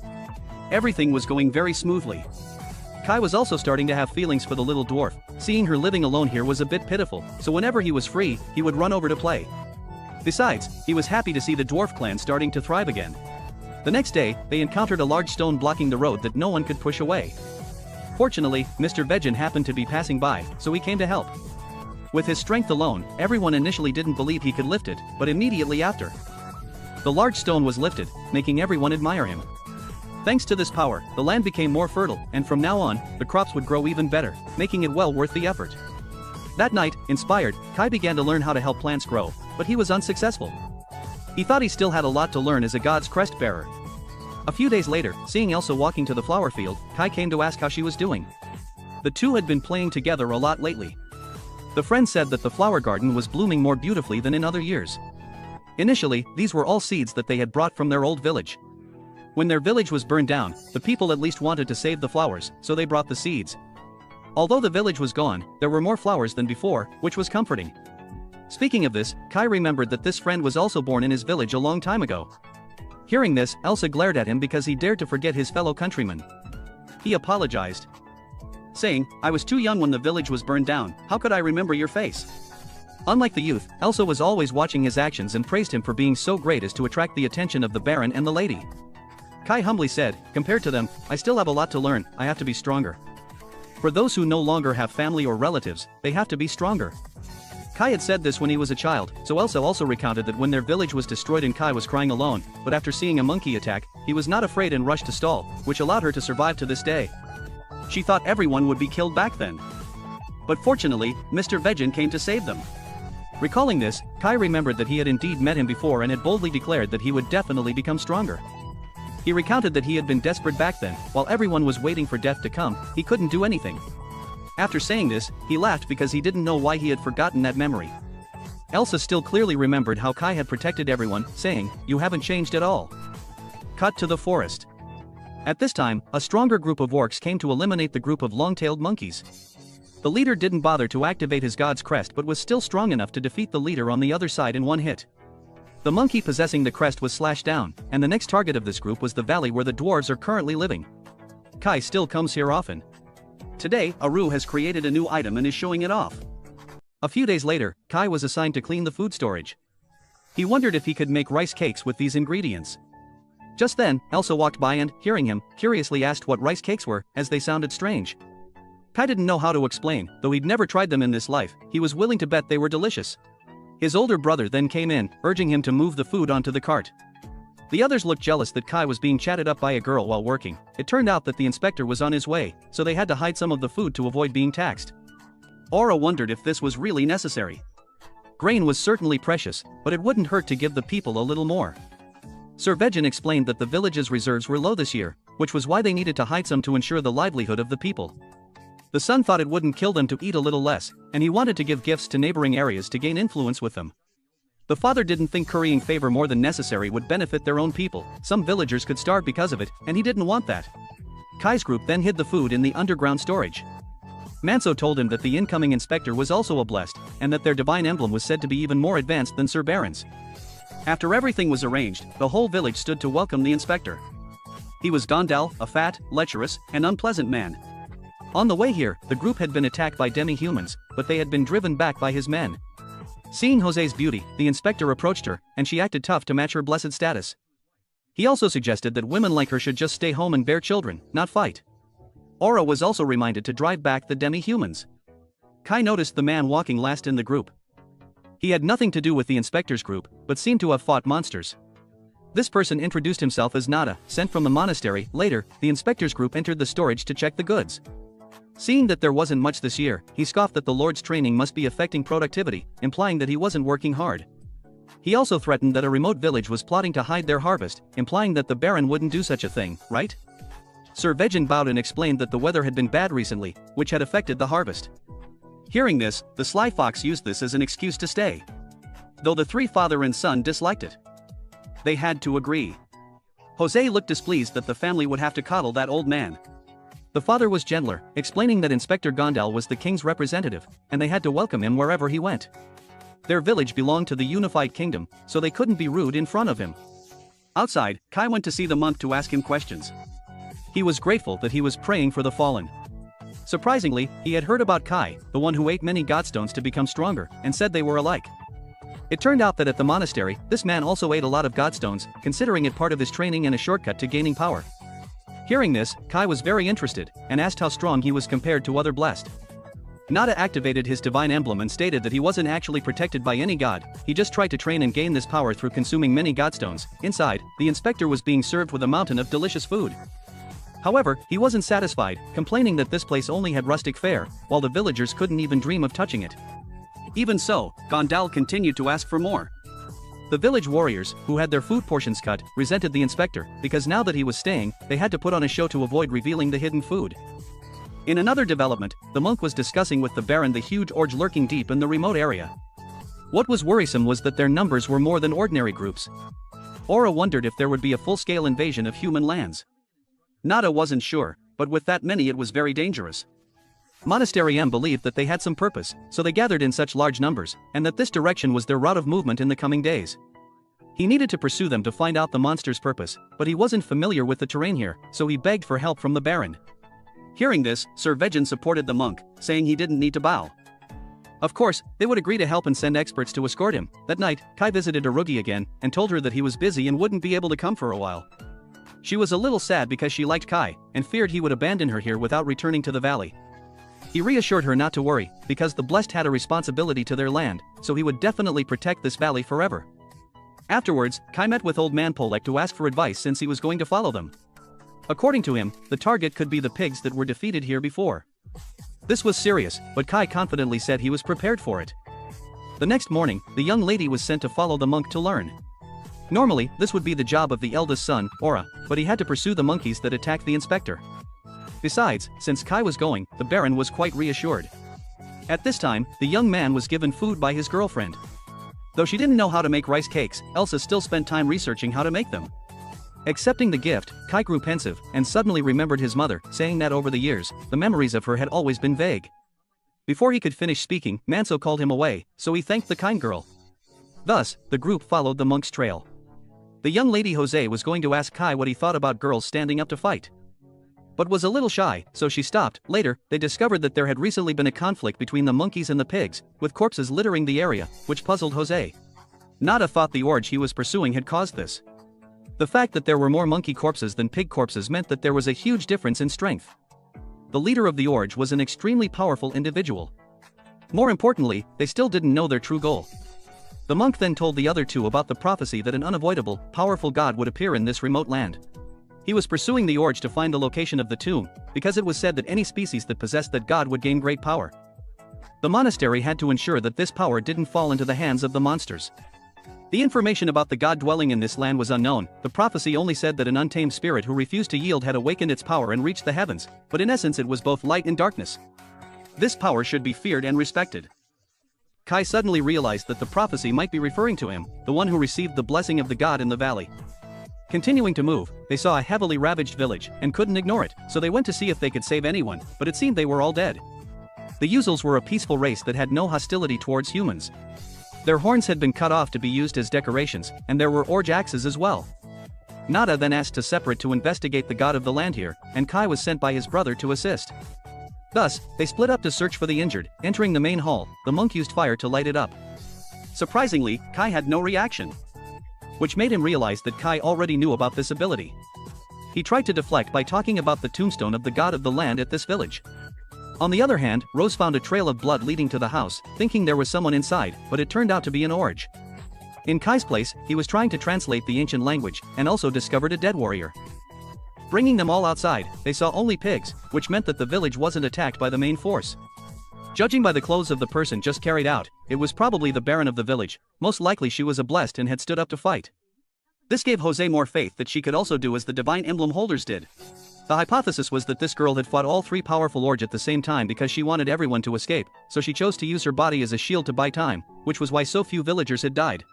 Everything was going very smoothly. Kai was also starting to have feelings for the little dwarf. Seeing her living alone here was a bit pitiful, so whenever he was free, he would run over to play. Besides, he was happy to see the dwarf clan starting to thrive again. The next day, they encountered a large stone blocking the road that no one could push away. Fortunately, Mr. Vegin happened to be passing by, so he came to help. With his strength alone, everyone initially didn't believe he could lift it, but immediately after, the large stone was lifted, making everyone admire him. Thanks to this power, the land became more fertile, and from now on, the crops would grow even better, making it well worth the effort. That night, inspired, Kai began to learn how to help plants grow, but he was unsuccessful. He thought he still had a lot to learn as a god's crest bearer. A few days later, seeing Elsa walking to the flower field, Kai came to ask how she was doing. The two had been playing together a lot lately. The friend said that the flower garden was blooming more beautifully than in other years. Initially, these were all seeds that they had brought from their old village. When their village was burned down, the people at least wanted to save the flowers, so they brought the seeds. Although the village was gone, there were more flowers than before, which was comforting. Speaking of this, Kai remembered that this friend was also born in his village a long time ago. Hearing this, Elsa glared at him because he dared to forget his fellow countrymen. He apologized, saying, "I was too young when the village was burned down, how could I remember your face?" Unlike the youth, Elsa was always watching his actions and praised him for being so great as to attract the attention of the Baron and the lady. Kai humbly said, "Compared to them, I still have a lot to learn, I have to be stronger. For those who no longer have family or relatives, they have to be stronger." Kai had said this when he was a child, so Elsa also recounted that when their village was destroyed and Kai was crying alone, but after seeing a monkey attack, he was not afraid and rushed to stall, which allowed her to survive to this day. She thought everyone would be killed back then. But fortunately, Mr. Vegin came to save them. Recalling this, Kai remembered that he had indeed met him before and had boldly declared that he would definitely become stronger. He recounted that he had been desperate back then, while everyone was waiting for death to come, he couldn't do anything. After saying this, he laughed because he didn't know why he had forgotten that memory. Elsa still clearly remembered how Kai had protected everyone, saying, "You haven't changed at all." Cut to the forest. At this time, a stronger group of orcs came to eliminate the group of long-tailed monkeys. The leader didn't bother to activate his god's crest but was still strong enough to defeat the leader on the other side in one hit. The monkey possessing the crest was slashed down, and the next target of this group was the valley where the dwarves are currently living. Kai still comes here often. Today, Aru has created a new item and is showing it off. A few days later, Kai was assigned to clean the food storage. He wondered if he could make rice cakes with these ingredients. Just then, Elsa walked by and, hearing him, curiously asked what rice cakes were, as they sounded strange. Kai didn't know how to explain, though he'd never tried them in this life. He was willing to bet they were delicious. His older brother then came in, urging him to move the food onto the cart. The others looked jealous that Kai was being chatted up by a girl while working. It turned out that the inspector was on his way, so they had to hide some of the food to avoid being taxed. Aura wondered if this was really necessary. Grain was certainly precious, but it wouldn't hurt to give the people a little more. Sir Vegin explained that the village's reserves were low this year, which was why they needed to hide some to ensure the livelihood of the people. The son thought it wouldn't kill them to eat a little less, and he wanted to give gifts to neighboring areas to gain influence with them. The father didn't think currying favor more than necessary would benefit their own people. Some villagers could starve because of it, and he didn't want that. Kai's group then hid the food in the underground storage. Manso told him that the incoming inspector was also a blessed, and that their divine emblem was said to be even more advanced than Sir Baron's. After everything was arranged, the whole village stood to welcome the inspector. He was Gandal, a fat, lecherous, and unpleasant man. On the way here, the group had been attacked by demi-humans, but they had been driven back by his men. Seeing Jose's beauty, the inspector approached her, and she acted tough to match her blessed status. He also suggested that women like her should just stay home and bear children, not fight. Aura was also reminded to drive back the demi-humans. Kai noticed the man walking last in the group. He had nothing to do with the inspector's group, but seemed to have fought monsters. This person introduced himself as Nada, sent from the monastery. Later, the inspector's group entered the storage to check the goods. Seeing that there wasn't much this year, he scoffed that the Lord's training must be affecting productivity, implying that he wasn't working hard. He also threatened that a remote village was plotting to hide their harvest, implying that the Baron wouldn't do such a thing, right? Sir Vegin bowed and explained that the weather had been bad recently, which had affected the harvest. Hearing this, the sly fox used this as an excuse to stay. Though the three father and son disliked it. They had to agree. Jose looked displeased that the family would have to coddle that old man. The father was gentler, explaining that Inspector Gandal was the king's representative, and they had to welcome him wherever he went. Their village belonged to the unified kingdom, so they couldn't be rude in front of him. Outside, Kai went to see the monk to ask him questions. He was grateful that he was praying for the fallen. Surprisingly, he had heard about Kai, the one who ate many godstones to become stronger, and said they were alike. It turned out that at the monastery, this man also ate a lot of godstones, considering it part of his training and a shortcut to gaining power. Hearing this, Kai was very interested, and asked how strong he was compared to other blessed. Nada activated his divine emblem and stated that he wasn't actually protected by any god, he just tried to train and gain this power through consuming many godstones. Inside, the inspector was being served with a mountain of delicious food. However, he wasn't satisfied, complaining that this place only had rustic fare, while the villagers couldn't even dream of touching it. Even so, Gandal continued to ask for more. The village warriors, who had their food portions cut, resented the inspector, because now that he was staying, they had to put on a show to avoid revealing the hidden food. In another development, the monk was discussing with the Baron the huge orge lurking deep in the remote area. What was worrisome was that their numbers were more than ordinary groups. Aura wondered if there would be a full-scale invasion of human lands. Nada wasn't sure, but with that many it was very dangerous. Monastery M believed that they had some purpose, so they gathered in such large numbers, and that this direction was their route of movement in the coming days. He needed to pursue them to find out the monster's purpose, but he wasn't familiar with the terrain here, so he begged for help from the Baron. Hearing this, Sir Vegin supported the monk, saying he didn't need to bow. Of course, they would agree to help and send experts to escort him. That night, Kai visited Arugi again, and told her that he was busy and wouldn't be able to come for a while. She was a little sad because she liked Kai, and feared he would abandon her here without returning to the valley. He reassured her not to worry, because the blessed had a responsibility to their land, so he would definitely protect this valley forever. Afterwards, Kai met with Old Man Polek to ask for advice since he was going to follow them. According to him, the target could be the pigs that were defeated here before. This was serious, but Kai confidently said he was prepared for it. The next morning, the young lady was sent to follow the monk to learn. Normally, this would be the job of the eldest son, Aura, but he had to pursue the monkeys that attacked the inspector. Besides, since Kai was going, the Baron was quite reassured. At this time, the young man was given food by his girlfriend. Though she didn't know how to make rice cakes, Elsa still spent time researching how to make them. Accepting the gift, Kai grew pensive, and suddenly remembered his mother, saying that over the years, the memories of her had always been vague. Before he could finish speaking, Manso called him away, so he thanked the kind girl. Thus, the group followed the monk's trail. The young lady Jose was going to ask Kai what he thought about girls standing up to fight, but was a little shy, so she stopped. Later, they discovered that there had recently been a conflict between the monkeys and the pigs, with corpses littering the area, which puzzled Jose. Nada thought the orgy he was pursuing had caused this. The fact that there were more monkey corpses than pig corpses meant that there was a huge difference in strength. The leader of the orgy was an extremely powerful individual. More importantly, they still didn't know their true goal. The monk then told the other two about the prophecy that an unavoidable, powerful god would appear in this remote land. He was pursuing the orgy to find the location of the tomb, because it was said that any species that possessed that god would gain great power. The monastery had to ensure that this power didn't fall into the hands of the monsters. The information about the god dwelling in this land was unknown. The prophecy only said that an untamed spirit who refused to yield had awakened its power and reached the heavens, but in essence it was both light and darkness. This power should be feared and respected. Kai suddenly realized that the prophecy might be referring to him, the one who received the blessing of the god in the valley. Continuing to move, they saw a heavily ravaged village, and couldn't ignore it, so they went to see if they could save anyone, but it seemed they were all dead. The Yuzels were a peaceful race that had no hostility towards humans. Their horns had been cut off to be used as decorations, and there were orge axes as well. Nada then asked to separate to investigate the god of the land here, and Kai was sent by his brother to assist. Thus, they split up to search for the injured. Entering the main hall, the monk used fire to light it up. Surprisingly, Kai had no reaction, which made him realize that Kai already knew about this ability. He tried to deflect by talking about the tombstone of the god of the land at this village. On the other hand, Rose found a trail of blood leading to the house, thinking there was someone inside, but it turned out to be an orge. In Kai's place, he was trying to translate the ancient language, and also discovered a dead warrior. Bringing them all outside, they saw only pigs, which meant that the village wasn't attacked by the main force. Judging by the clothes of the person just carried out, it was probably the Baron of the village. Most likely she was a blessed and had stood up to fight. This gave Jose more faith that she could also do as the divine emblem holders did. The hypothesis was that this girl had fought all three powerful orge at the same time because she wanted everyone to escape, so she chose to use her body as a shield to buy time, which was why so few villagers had died.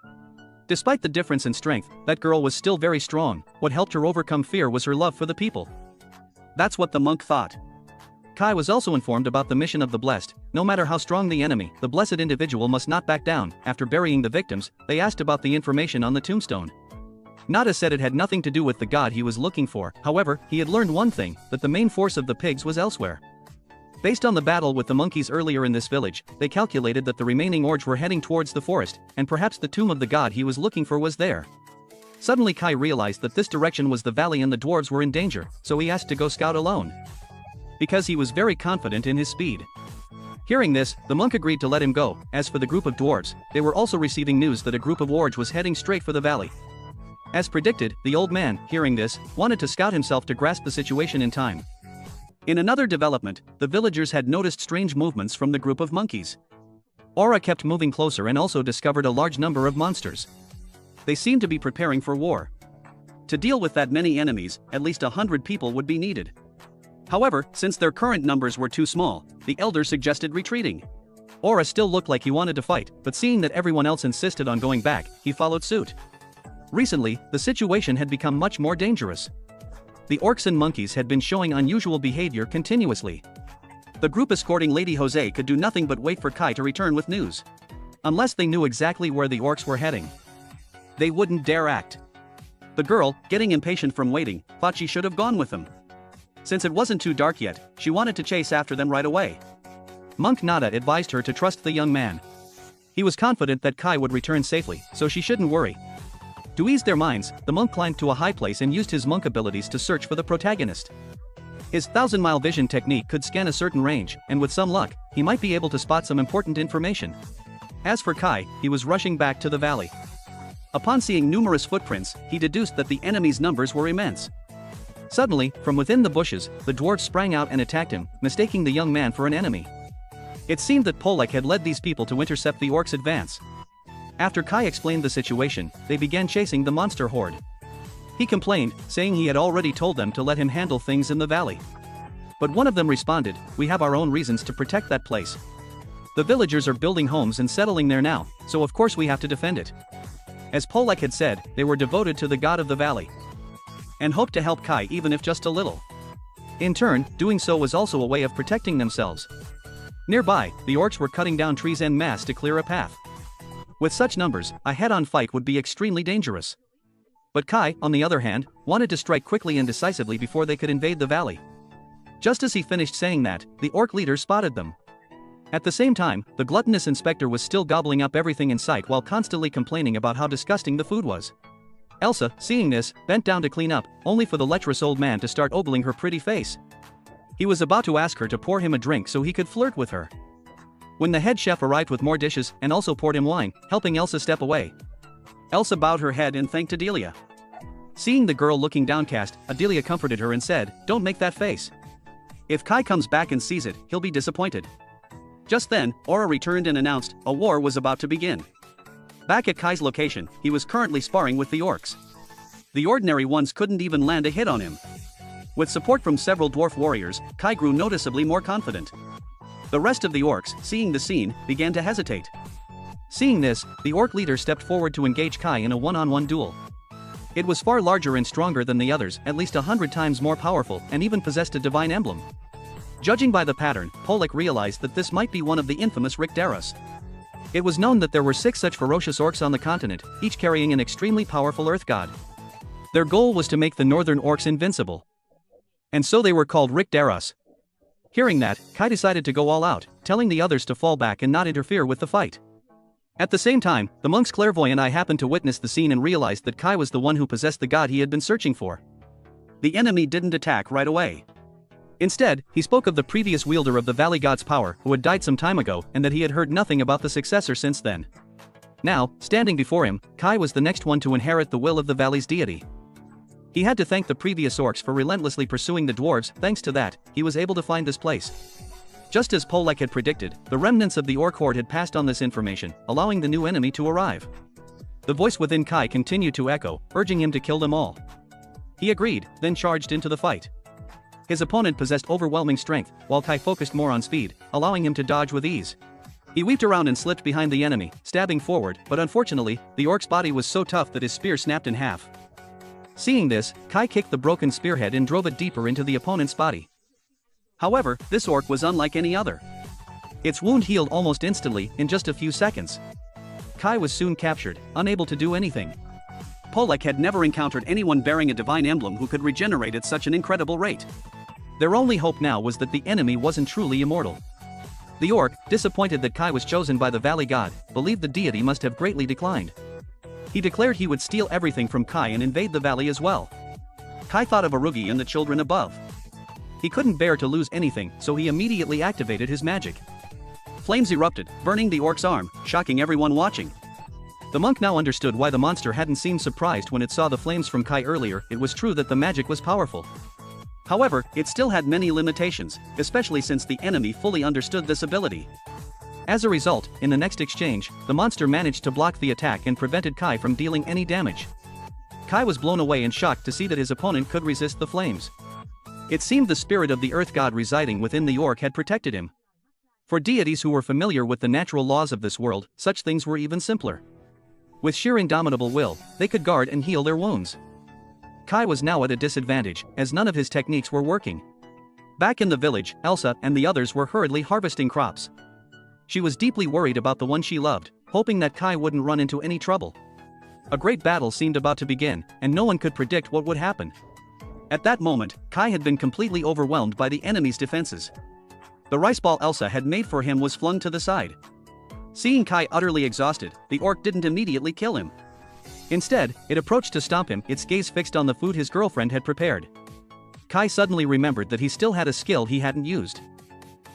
Despite the difference in strength, that girl was still very strong. What helped her overcome fear was her love for the people. That's what the monk thought. Kai was also informed about the mission of the blessed. No matter how strong the enemy, the blessed individual must not back down. After burying the victims, they asked about the information on the tombstone. Nada said it had nothing to do with the god he was looking for. However, he had learned one thing, that the main force of the pigs was elsewhere. Based on the battle with the monkeys earlier in this village, they calculated that the remaining orge were heading towards the forest, and perhaps the tomb of the god he was looking for was there. Suddenly Kai realized that this direction was the valley and the dwarves were in danger, so he asked to go scout alone, because he was very confident in his speed. Hearing this, the monk agreed to let him go. As for the group of dwarves, they were also receiving news that a group of orge was heading straight for the valley. As predicted, the old man, hearing this, wanted to scout himself to grasp the situation in time. In another development, the villagers had noticed strange movements from the group of monkeys. Aura kept moving closer and also discovered a large number of monsters. They seemed to be preparing for war. To deal with that many enemies, at least 100 people would be needed. However, since their current numbers were too small, the elder suggested retreating. Aura still looked like he wanted to fight, but seeing that everyone else insisted on going back, he followed suit. Recently, the situation had become much more dangerous. The orcs and monkeys had been showing unusual behavior continuously. The group escorting Lady Jose could do nothing but wait for Kai to return with news. Unless they knew exactly where the orcs were heading, they wouldn't dare act. The girl, getting impatient from waiting, thought she should have gone with them. Since it wasn't too dark yet, she wanted to chase after them right away. Monk Nada advised her to trust the young man. He was confident that Kai would return safely, so she shouldn't worry. To ease their minds, the monk climbed to a high place and used his monk abilities to search for the protagonist. His 1000-mile vision technique could scan a certain range, and with some luck, he might be able to spot some important information. As for Kai, he was rushing back to the valley. Upon seeing numerous footprints, he deduced that the enemy's numbers were immense. Suddenly, from within the bushes, the dwarves sprang out and attacked him, mistaking the young man for an enemy. It seemed that Polek had led these people to intercept the orcs' advance. After Kai explained the situation, they began chasing the monster horde. He complained, saying he had already told them to let him handle things in the valley. But one of them responded, "We have our own reasons to protect that place. The villagers are building homes and settling there now, so of course we have to defend it." As Polek had said, they were devoted to the god of the valley, and hoped to help Kai even if just a little. In turn, doing so was also a way of protecting themselves. Nearby, the orcs were cutting down trees en masse to clear a path. With such numbers, a head-on fight would be extremely dangerous. But Kai, on the other hand, wanted to strike quickly and decisively before they could invade the valley. Just as he finished saying that, the orc leader spotted them. At the same time, the gluttonous inspector was still gobbling up everything in sight while constantly complaining about how disgusting the food was. Elsa, seeing this, bent down to clean up, only for the lecherous old man to start ogling her pretty face. He was about to ask her to pour him a drink so he could flirt with her, when the head chef arrived with more dishes and also poured him wine, helping Elsa step away. Elsa bowed her head and thanked Adelia. Seeing the girl looking downcast, Adelia comforted her and said, "Don't make that face. If Kai comes back and sees it, he'll be disappointed." Just then, Aura returned and announced, a war was about to begin. Back at Kai's location, he was currently sparring with the orcs. The ordinary ones couldn't even land a hit on him. With support from several dwarf warriors, Kai grew noticeably more confident. The rest of the orcs, seeing the scene, began to hesitate. Seeing this, the orc leader stepped forward to engage Kai in a one-on-one duel. It was far larger and stronger than the others, at least 100 times more powerful, and even possessed a divine emblem. Judging by the pattern, Polek realized that this might be one of the infamous Ricteros. It was known that there were 6 such ferocious orcs on the continent, each carrying an extremely powerful earth god. Their goal was to make the northern orcs invincible. And so they were called Ricteros. Hearing that, Kai decided to go all out, telling the others to fall back and not interfere with the fight. At the same time, the monk's clairvoyant eye happened to witness the scene and realized that Kai was the one who possessed the god he had been searching for. The enemy didn't attack right away. Instead, he spoke of the previous wielder of the Valley God's power, who had died some time ago, and that he had heard nothing about the successor since then. Now, standing before him, Kai was the next one to inherit the will of the valley's deity. He had to thank the previous orcs for relentlessly pursuing the dwarves. Thanks to that, he was able to find this place. Just as Polek had predicted, the remnants of the orc horde had passed on this information, allowing the new enemy to arrive. The voice within Kai continued to echo, urging him to kill them all. He agreed, then charged into the fight. His opponent possessed overwhelming strength, while Kai focused more on speed, allowing him to dodge with ease. He weaved around and slipped behind the enemy, stabbing forward, but unfortunately, the orc's body was so tough that his spear snapped in half. Seeing this, Kai kicked the broken spearhead and drove it deeper into the opponent's body. However, this orc was unlike any other. Its wound healed almost instantly, in just a few seconds. Kai was soon captured, unable to do anything. Polek had never encountered anyone bearing a divine emblem who could regenerate at such an incredible rate. Their only hope now was that the enemy wasn't truly immortal. The orc, disappointed that Kai was chosen by the valley god, believed the deity must have greatly declined. He declared he would steal everything from Kai and invade the valley as well. Kai thought of Arugi and the children above. He couldn't bear to lose anything, so he immediately activated his magic. Flames erupted, burning the orc's arm, shocking everyone watching. The monk now understood why the monster hadn't seemed surprised when it saw the flames from Kai earlier. It was true that the magic was powerful. However, it still had many limitations, especially since the enemy fully understood this ability. As a result, in the next exchange, the monster managed to block the attack and prevented Kai from dealing any damage. Kai was blown away and shocked to see that his opponent could resist the flames. It seemed the spirit of the earth god residing within the orc had protected him. For deities who were familiar with the natural laws of this world, such things were even simpler. With sheer indomitable will, they could guard and heal their wounds. Kai was now at a disadvantage, as none of his techniques were working. Back in the village, Elsa and the others were hurriedly harvesting crops. She was deeply worried about the one she loved, hoping that Kai wouldn't run into any trouble. A great battle seemed about to begin, and no one could predict what would happen. At that moment, Kai had been completely overwhelmed by the enemy's defenses. The rice ball Elsa had made for him was flung to the side. Seeing Kai utterly exhausted, the orc didn't immediately kill him. Instead, it approached to stomp him, its gaze fixed on the food his girlfriend had prepared. Kai suddenly remembered that he still had a skill he hadn't used.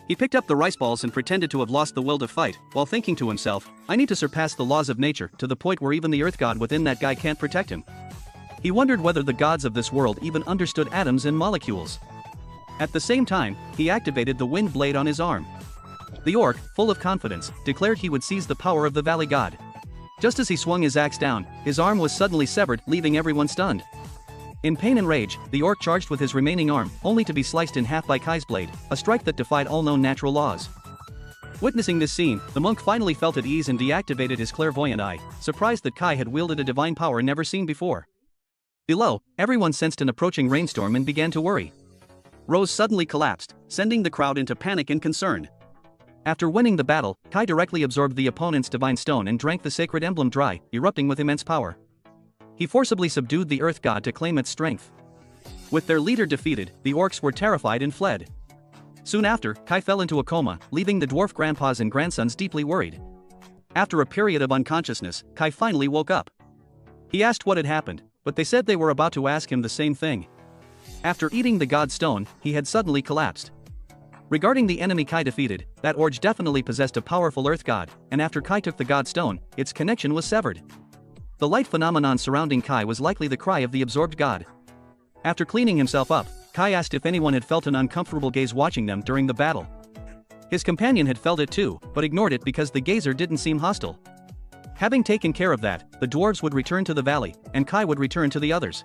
He picked up the rice balls and pretended to have lost the will to fight, while thinking to himself, I need to surpass the laws of nature to the point where even the earth god within that guy can't protect him. He wondered whether the gods of this world even understood atoms and molecules. At the same time, he activated the wind blade on his arm. The orc, full of confidence, declared he would seize the power of the valley god. Just as he swung his axe down, his arm was suddenly severed, leaving everyone stunned. In pain and rage, the orc charged with his remaining arm, only to be sliced in half by Kai's blade, a strike that defied all known natural laws. Witnessing this scene, the monk finally felt at ease and deactivated his clairvoyant eye, surprised that Kai had wielded a divine power never seen before. Below, everyone sensed an approaching rainstorm and began to worry. Rose suddenly collapsed, sending the crowd into panic and concern. After winning the battle, Kai directly absorbed the opponent's divine stone and drank the sacred emblem dry, erupting with immense power. He forcibly subdued the earth god to claim its strength. With their leader defeated, the orcs were terrified and fled. Soon after, Kai fell into a coma, leaving the dwarf grandpas and grandsons deeply worried. After a period of unconsciousness, Kai finally woke up. He asked what had happened, but they said they were about to ask him the same thing. After eating the god stone, he had suddenly collapsed. Regarding the enemy Kai defeated, that orc definitely possessed a powerful earth god, and after Kai took the god stone, its connection was severed. The light phenomenon surrounding Kai was likely the cry of the absorbed god. After cleaning himself up, Kai asked if anyone had felt an uncomfortable gaze watching them during the battle. His companion had felt it too, but ignored it because the gazer didn't seem hostile. Having taken care of that, the dwarves would return to the valley, and Kai would return to the others.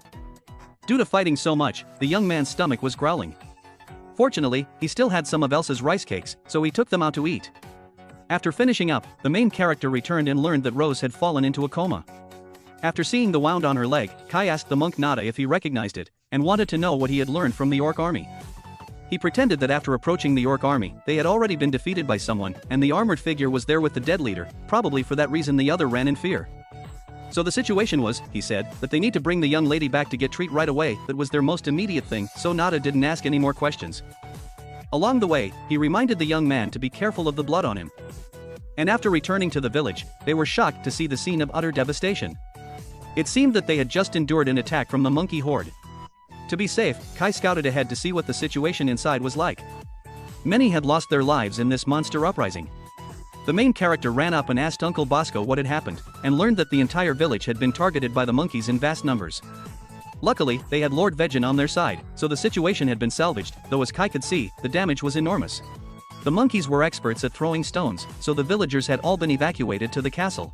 Due to fighting so much, the young man's stomach was growling. Fortunately, he still had some of Elsa's rice cakes, so he took them out to eat. After finishing up, the main character returned and learned that Rose had fallen into a coma. After seeing the wound on her leg, Kai asked the monk Nada if he recognized it, and wanted to know what he had learned from the orc army. He pretended that after approaching the orc army, they had already been defeated by someone, and the armored figure was there with the dead leader, probably for that reason the other ran in fear. So the situation was, he said, that they need to bring the young lady back to get treat right away. That was their most immediate thing, so Nada didn't ask any more questions. Along the way, he reminded the young man to be careful of the blood on him. And after returning to the village, they were shocked to see the scene of utter devastation. It seemed that they had just endured an attack from the monkey horde. To be safe, Kai scouted ahead to see what the situation inside was like. Many had lost their lives in this monster uprising. The main character ran up and asked Uncle Bosco what had happened, and learned that the entire village had been targeted by the monkeys in vast numbers. Luckily, they had Lord Vegin on their side, so the situation had been salvaged, though as Kai could see, the damage was enormous. The monkeys were experts at throwing stones, so the villagers had all been evacuated to the castle.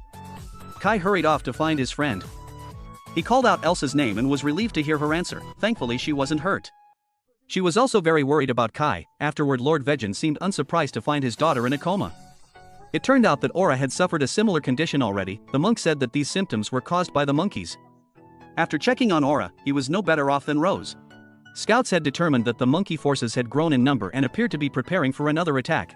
Kai hurried off to find his friend. He called out Elsa's name and was relieved to hear her answer. Thankfully she wasn't hurt. She was also very worried about Kai. Afterward, Lord Vegin seemed unsurprised to find his daughter in a coma. It turned out that Aura had suffered a similar condition already. The monk said that these symptoms were caused by the monkeys. After checking on Aura, he was no better off than Rose. Scouts had determined that the monkey forces had grown in number and appeared to be preparing for another attack.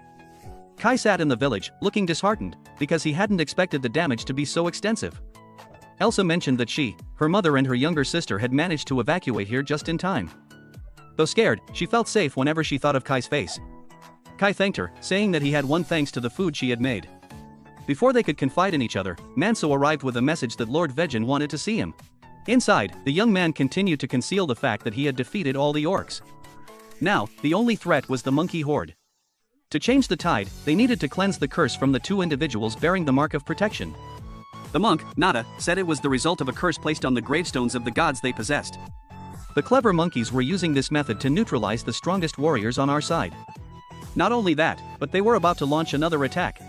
Kai sat in the village, looking disheartened, because he hadn't expected the damage to be so extensive. Elsa mentioned that she, her mother and her younger sister had managed to evacuate here just in time. Though scared, she felt safe whenever she thought of Kai's face. Kai thanked her, saying that he had won thanks to the food she had made. Before they could confide in each other, Manso arrived with a message that Lord Vegin wanted to see him. Inside, the young man continued to conceal the fact that he had defeated all the orcs. Now, the only threat was the monkey horde. To change the tide, they needed to cleanse the curse from the two individuals bearing the mark of protection. The monk, Nada, said it was the result of a curse placed on the gravestones of the gods they possessed. The clever monkeys were using this method to neutralize the strongest warriors on our side. Not only that, but they were about to launch another attack.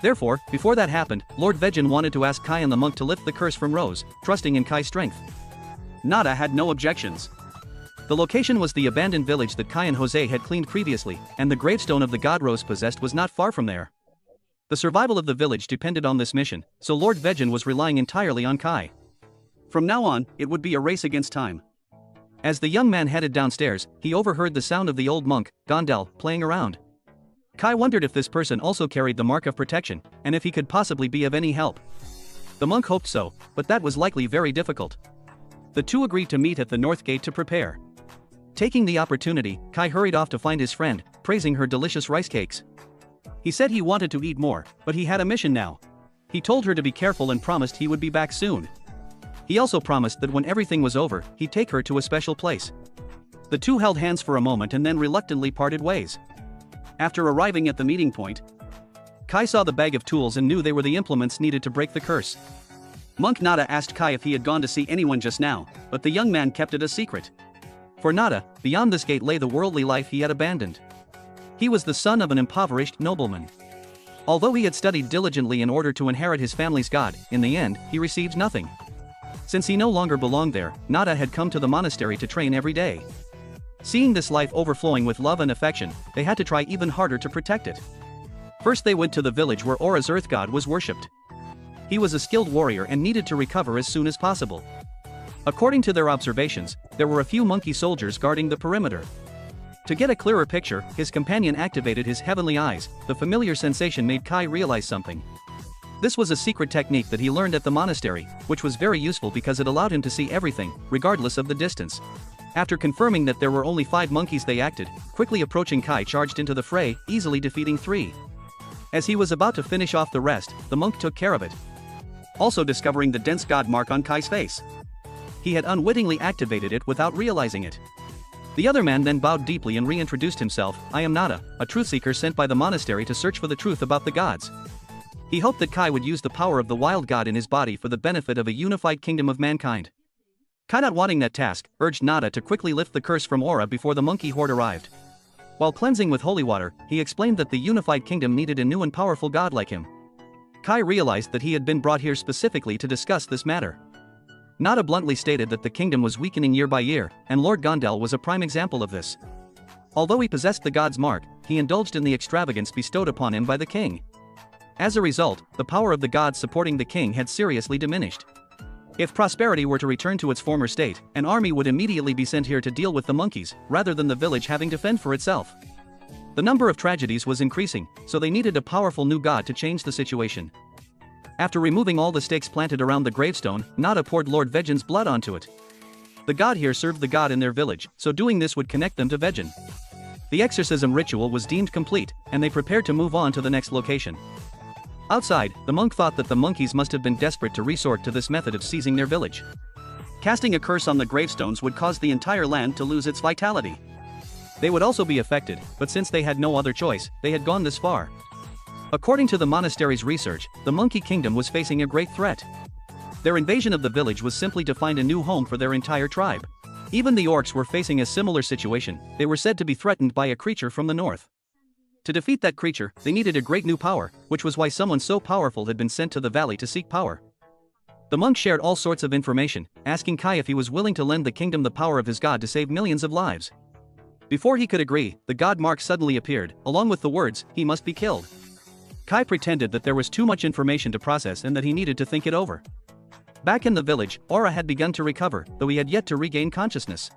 Therefore, before that happened, Lord Vegin wanted to ask Kai and the monk to lift the curse from Rose, trusting in Kai's strength. Nada had no objections. The location was the abandoned village that Kai and Jose had cleaned previously, and the gravestone of the god Rose possessed was not far from there. The survival of the village depended on this mission, so Lord Vegin was relying entirely on Kai. From now on, it would be a race against time. As the young man headed downstairs, he overheard the sound of the old monk, Gandal, playing around. Kai wondered if this person also carried the mark of protection, and if he could possibly be of any help. The monk hoped so, but that was likely very difficult. The two agreed to meet at the north gate to prepare. Taking the opportunity, Kai hurried off to find his friend, praising her delicious rice cakes. He said he wanted to eat more, but he had a mission now. He told her to be careful and promised he would be back soon. He also promised that when everything was over, he'd take her to a special place. The two held hands for a moment and then reluctantly parted ways. After arriving at the meeting point, Kai saw the bag of tools and knew they were the implements needed to break the curse. Monk Nada asked Kai if he had gone to see anyone just now, but the young man kept it a secret. For Nada, beyond this gate lay the worldly life he had abandoned. He was the son of an impoverished nobleman. Although he had studied diligently in order to inherit his family's god, in the end, he received nothing. Since he no longer belonged there, Nada had come to the monastery to train every day. Seeing this life overflowing with love and affection, they had to try even harder to protect it. First they went to the village where Aura's earth god was worshipped. He was a skilled warrior and needed to recover as soon as possible. According to their observations, there were a few monkey soldiers guarding the perimeter. To get a clearer picture, his companion activated his heavenly eyes. The familiar sensation made Kai realize something. This was a secret technique that he learned at the monastery, which was very useful because it allowed him to see everything, regardless of the distance. After confirming that there were only 5 monkeys, they acted. Quickly approaching Kai charged into the fray, easily defeating 3. As he was about to finish off the rest, the monk took care of it, also discovering the dense god mark on Kai's face. He had unwittingly activated it without realizing it. The other man then bowed deeply and reintroduced himself. I am Nada, a truth seeker sent by the monastery to search for the truth about the gods. He hoped that Kai would use the power of the wild god in his body for the benefit of a unified kingdom of mankind. Kai, not wanting that task, urged Nada to quickly lift the curse from Aura before the monkey horde arrived. While cleansing with holy water, he explained that the unified kingdom needed a new and powerful god like him. Kai realized that he had been brought here specifically to discuss this matter. Nada bluntly stated that the kingdom was weakening year by year, and Lord Gandal was a prime example of this. Although he possessed the god's mark, he indulged in the extravagance bestowed upon him by the king. As a result, the power of the gods supporting the king had seriously diminished. If prosperity were to return to its former state, an army would immediately be sent here to deal with the monkeys, rather than the village having to fend for itself. The number of tragedies was increasing, so they needed a powerful new god to change the situation. After removing all the stakes planted around the gravestone, Nada poured Lord Vegin's blood onto it. The god here served the god in their village, so doing this would connect them to Vegin. The exorcism ritual was deemed complete, and they prepared to move on to the next location. Outside, the monk thought that the monkeys must have been desperate to resort to this method of seizing their village. Casting a curse on the gravestones would cause the entire land to lose its vitality. They would also be affected, but since they had no other choice, they had gone this far. According to the monastery's research, the monkey kingdom was facing a great threat. Their invasion of the village was simply to find a new home for their entire tribe. Even the orcs were facing a similar situation. They were said to be threatened by a creature from the north. To defeat that creature, they needed a great new power, which was why someone so powerful had been sent to the valley to seek power. The monk shared all sorts of information, asking Kai if he was willing to lend the kingdom the power of his god to save millions of lives. Before he could agree, the god mark suddenly appeared, along with the words, "He must be killed." Kai pretended that there was too much information to process and that he needed to think it over. Back in the village, Aura had begun to recover, though he had yet to regain consciousness.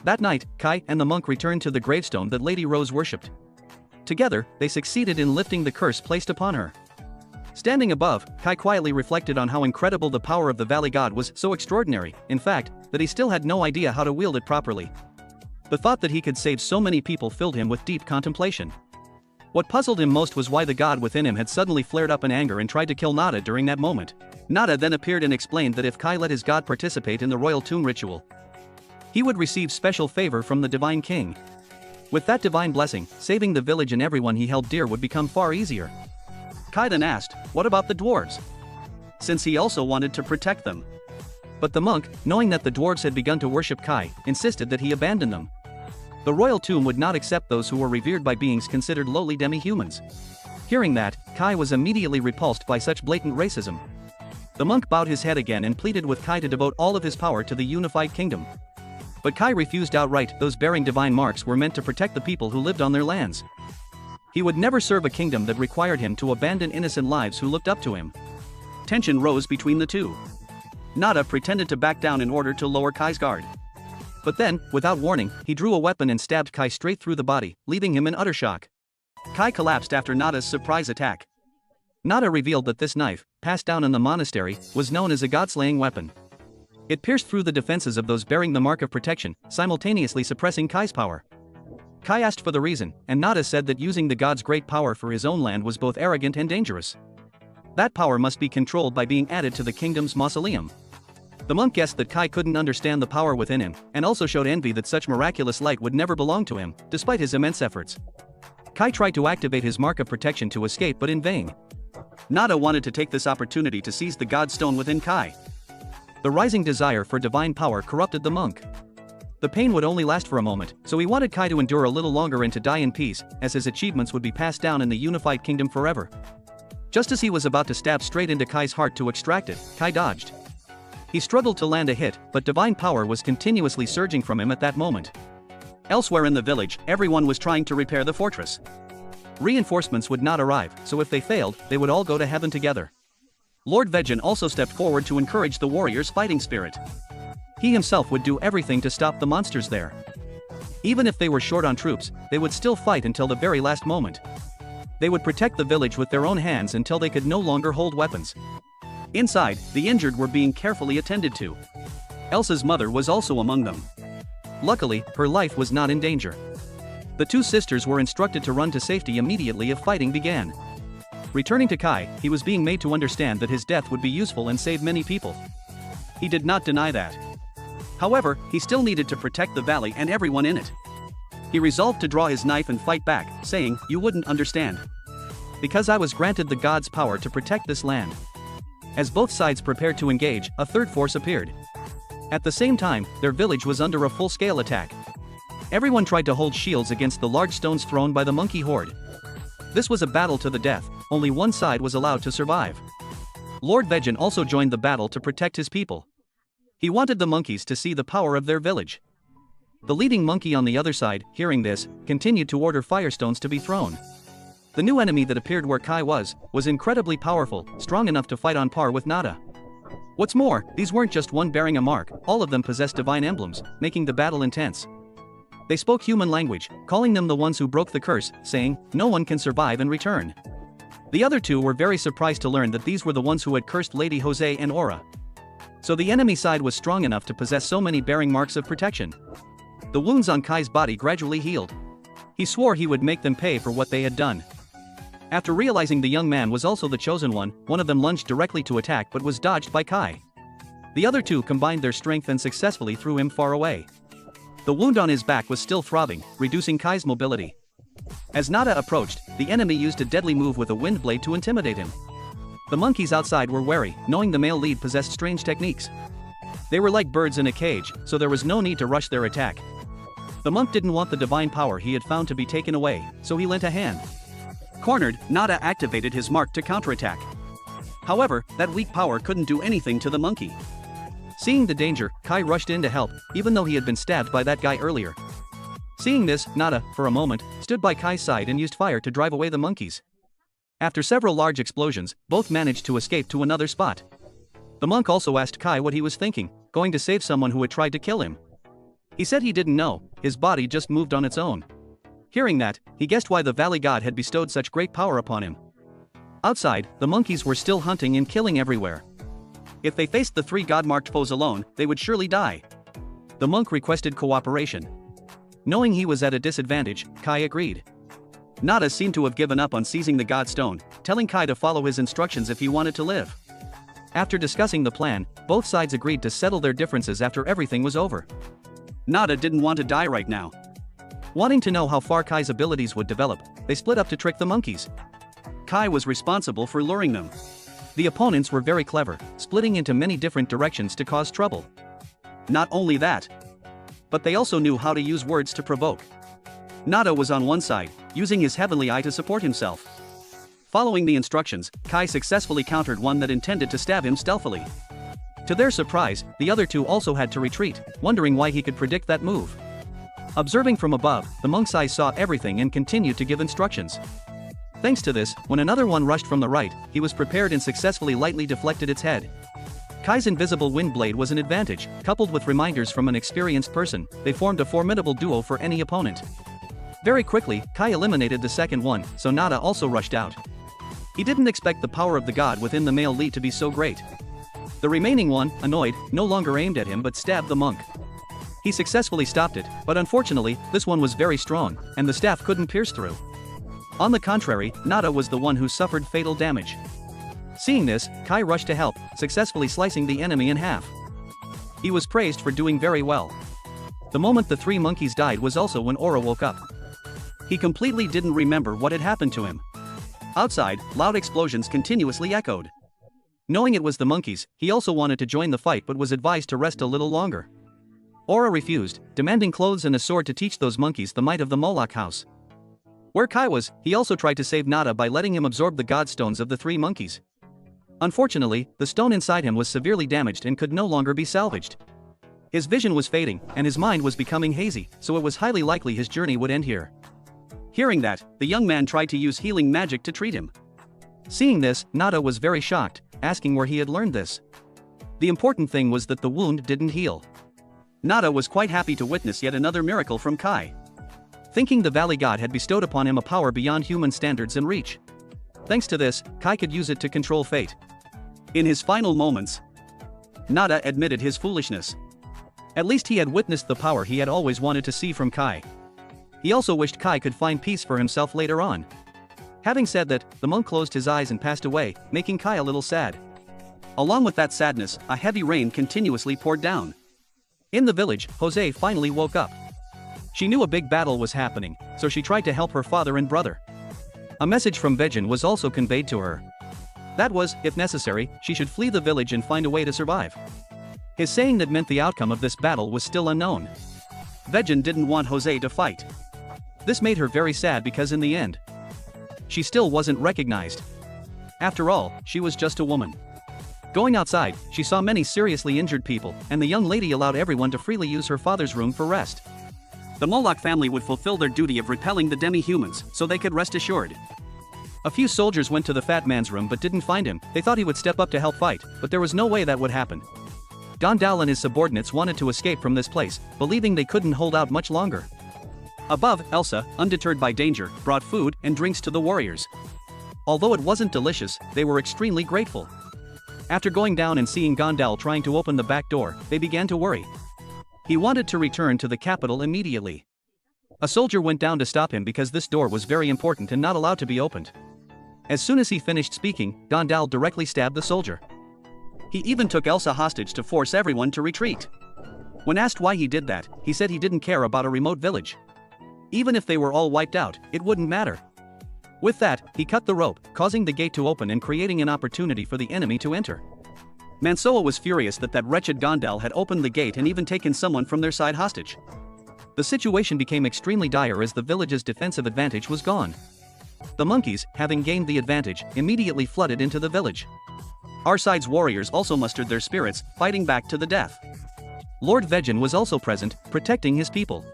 That night, Kai and the monk returned to the gravestone that Lady Rose worshipped. Together, they succeeded in lifting the curse placed upon her. Standing above, Kai quietly reflected on how incredible the power of the valley god was, so extraordinary, in fact, that he still had no idea how to wield it properly. The thought that he could save so many people filled him with deep contemplation. What puzzled him most was why the god within him had suddenly flared up in anger and tried to kill Nada during that moment. Nada then appeared and explained that if Kai let his god participate in the royal tomb ritual, he would receive special favor from the divine king. With that divine blessing, saving the village and everyone he held dear would become far easier. Kai then asked, what about the dwarves? Since he also wanted to protect them. But the monk, knowing that the dwarves had begun to worship Kai, insisted that he abandon them. The royal tomb would not accept those who were revered by beings considered lowly demi-humans. Hearing that, Kai was immediately repulsed by such blatant racism. The monk bowed his head again and pleaded with Kai to devote all of his power to the unified kingdom. But Kai refused outright. Those bearing divine marks were meant to protect the people who lived on their lands. He would never serve a kingdom that required him to abandon innocent lives who looked up to him. Tension rose between the two. Nada pretended to back down in order to lower Kai's guard. But then, without warning, he drew a weapon and stabbed Kai straight through the body, leaving him in utter shock. Kai collapsed after Nada's surprise attack. Nada revealed that this knife, passed down in the monastery, was known as a god-slaying weapon. It pierced through the defenses of those bearing the mark of protection, simultaneously suppressing Kai's power. Kai asked for the reason, and Nada said that using the god's great power for his own land was both arrogant and dangerous. That power must be controlled by being added to the kingdom's mausoleum. The monk guessed that Kai couldn't understand the power within him, and also showed envy that such miraculous light would never belong to him, despite his immense efforts. Kai tried to activate his mark of protection to escape, but in vain. Nada wanted to take this opportunity to seize the god stone within Kai. The rising desire for divine power corrupted the monk. The pain would only last for a moment, so he wanted Kai to endure a little longer and to die in peace, as his achievements would be passed down in the unified kingdom forever. Just as he was about to stab straight into Kai's heart to extract it, Kai dodged. He struggled to land a hit, but divine power was continuously surging from him at that moment. Elsewhere in the village, everyone was trying to repair the fortress. Reinforcements would not arrive, so if they failed, they would all go to heaven together. Lord Vegin also stepped forward to encourage the warriors' fighting spirit. He himself would do everything to stop the monsters there. Even if they were short on troops, they would still fight until the very last moment. They would protect the village with their own hands until they could no longer hold weapons. Inside, the injured were being carefully attended to. Elsa's mother was also among them. Luckily, her life was not in danger. The two sisters were instructed to run to safety immediately if fighting began. Returning to Kai, he was being made to understand that his death would be useful and save many people. He did not deny that. However, he still needed to protect the valley and everyone in it. He resolved to draw his knife and fight back, saying, "You wouldn't understand. Because I was granted the gods' power to protect this land." As both sides prepared to engage, a third force appeared. At the same time, their village was under a full-scale attack. Everyone tried to hold shields against the large stones thrown by the monkey horde. This was a battle to the death, only one side was allowed to survive. Lord Vegin also joined the battle to protect his people. He wanted the monkeys to see the power of their village. The leading monkey on the other side, hearing this, continued to order firestones to be thrown. The new enemy that appeared where Kai was incredibly powerful, strong enough to fight on par with Nada. What's more, these weren't just one bearing a mark, all of them possessed divine emblems, making the battle intense. They spoke human language, calling them the ones who broke the curse, saying, "No one can survive and return." The other two were very surprised to learn that these were the ones who had cursed Lady Jose and Aura. So the enemy side was strong enough to possess so many bearing marks of protection. The wounds on Kai's body gradually healed. He swore he would make them pay for what they had done. After realizing the young man was also the chosen one of them lunged directly to attack but was dodged by Kai. The other two combined their strength and successfully threw him far away. The wound on his back was still throbbing, reducing Kai's mobility. As Nada approached, the enemy used a deadly move with a wind blade to intimidate him. The monkeys outside were wary, knowing the male lead possessed strange techniques. They were like birds in a cage, so there was no need to rush their attack. The monk didn't want the divine power he had found to be taken away, so he lent a hand. Cornered, Nada activated his mark to counterattack. However, that weak power couldn't do anything to the monkey. Seeing the danger, Kai rushed in to help, even though he had been stabbed by that guy earlier. Seeing this, Nada, for a moment, stood by Kai's side and used fire to drive away the monkeys. After several large explosions, both managed to escape to another spot. The monk also asked Kai what he was thinking, going to save someone who had tried to kill him. He said he didn't know, his body just moved on its own. Hearing that, he guessed why the valley god had bestowed such great power upon him. Outside, the monkeys were still hunting and killing everywhere. If they faced the three god-marked foes alone, they would surely die. The monk requested cooperation. Knowing he was at a disadvantage, Kai agreed. Nada seemed to have given up on seizing the god stone, telling Kai to follow his instructions if he wanted to live. After discussing the plan, both sides agreed to settle their differences after everything was over. Nada didn't want to die right now. Wanting to know how far Kai's abilities would develop, they split up to trick the monkeys. Kai was responsible for luring them. The opponents were very clever, splitting into many different directions to cause trouble. Not only that, but they also knew how to use words to provoke. Nada was on one side, using his heavenly eye to support himself. Following the instructions, Kai successfully countered one that intended to stab him stealthily. To their surprise, the other two also had to retreat, wondering why he could predict that move. Observing from above, the monk's eye saw everything and continued to give instructions. Thanks to this, when another one rushed from the right, he was prepared and successfully lightly deflected its head. Kai's invisible wind blade was an advantage, coupled with reminders from an experienced person, they formed a formidable duo for any opponent. Very quickly, Kai eliminated the second one, so Nada also rushed out. He didn't expect the power of the god within the male lead to be so great. The remaining one, annoyed, no longer aimed at him but stabbed the monk. He successfully stopped it, but unfortunately, this one was very strong, and the staff couldn't pierce through. On the contrary, Nada was the one who suffered fatal damage. Seeing this, Kai rushed to help, successfully slicing the enemy in half. He was praised for doing very well. The moment the three monkeys died was also when Aura woke up. He completely didn't remember what had happened to him. Outside, loud explosions continuously echoed. Knowing it was the monkeys, he also wanted to join the fight but was advised to rest a little longer. Aura refused, demanding clothes and a sword to teach those monkeys the might of the Moloch house. Where Kai was, he also tried to save Nada by letting him absorb the god stones of the three monkeys. Unfortunately, the stone inside him was severely damaged and could no longer be salvaged. His vision was fading, and his mind was becoming hazy, so it was highly likely his journey would end here. Hearing that, the young man tried to use healing magic to treat him. Seeing this, Nada was very shocked, asking where he had learned this. The important thing was that the wound didn't heal. Nada was quite happy to witness yet another miracle from Kai. Thinking the Valley God had bestowed upon him a power beyond human standards and reach. Thanks to this, Kai could use it to control fate. In his final moments, Nada admitted his foolishness. At least he had witnessed the power he had always wanted to see from Kai. He also wished Kai could find peace for himself later on. Having said that, the monk closed his eyes and passed away, making Kai a little sad. Along with that sadness, a heavy rain continuously poured down. In the village, Jose finally woke up. She knew a big battle was happening, so she tried to help her father and brother. A message from Vegin was also conveyed to her. That was, if necessary, she should flee the village and find a way to survive. His saying that meant the outcome of this battle was still unknown. Vegin didn't want Jose to fight. This made her very sad because in the end, she still wasn't recognized. After all, she was just a woman. Going outside, she saw many seriously injured people, and the young lady allowed everyone to freely use her father's room for rest. The Moloch family would fulfill their duty of repelling the demi-humans, so they could rest assured. A few soldiers went to the fat man's room but didn't find him. They thought he would step up to help fight, but there was no way that would happen. Gandal and his subordinates wanted to escape from this place, believing they couldn't hold out much longer. Above, Elsa, undeterred by danger, brought food and drinks to the warriors. Although it wasn't delicious, they were extremely grateful. After going down and seeing Gandal trying to open the back door, they began to worry. He wanted to return to the capital immediately. A soldier went down to stop him because this door was very important and not allowed to be opened. As soon as he finished speaking, Gandal directly stabbed the soldier. He even took Elsa hostage to force everyone to retreat. When asked why he did that, he said he didn't care about a remote village. Even if they were all wiped out, it wouldn't matter. With that, he cut the rope, causing the gate to open and creating an opportunity for the enemy to enter. Mansoa was furious that wretched Gandal had opened the gate and even taken someone from their side hostage. The situation became extremely dire as the village's defensive advantage was gone. The monkeys, having gained the advantage, immediately flooded into the village. Our side's warriors also mustered their spirits, fighting back to the death. Lord Vegin was also present, protecting his people.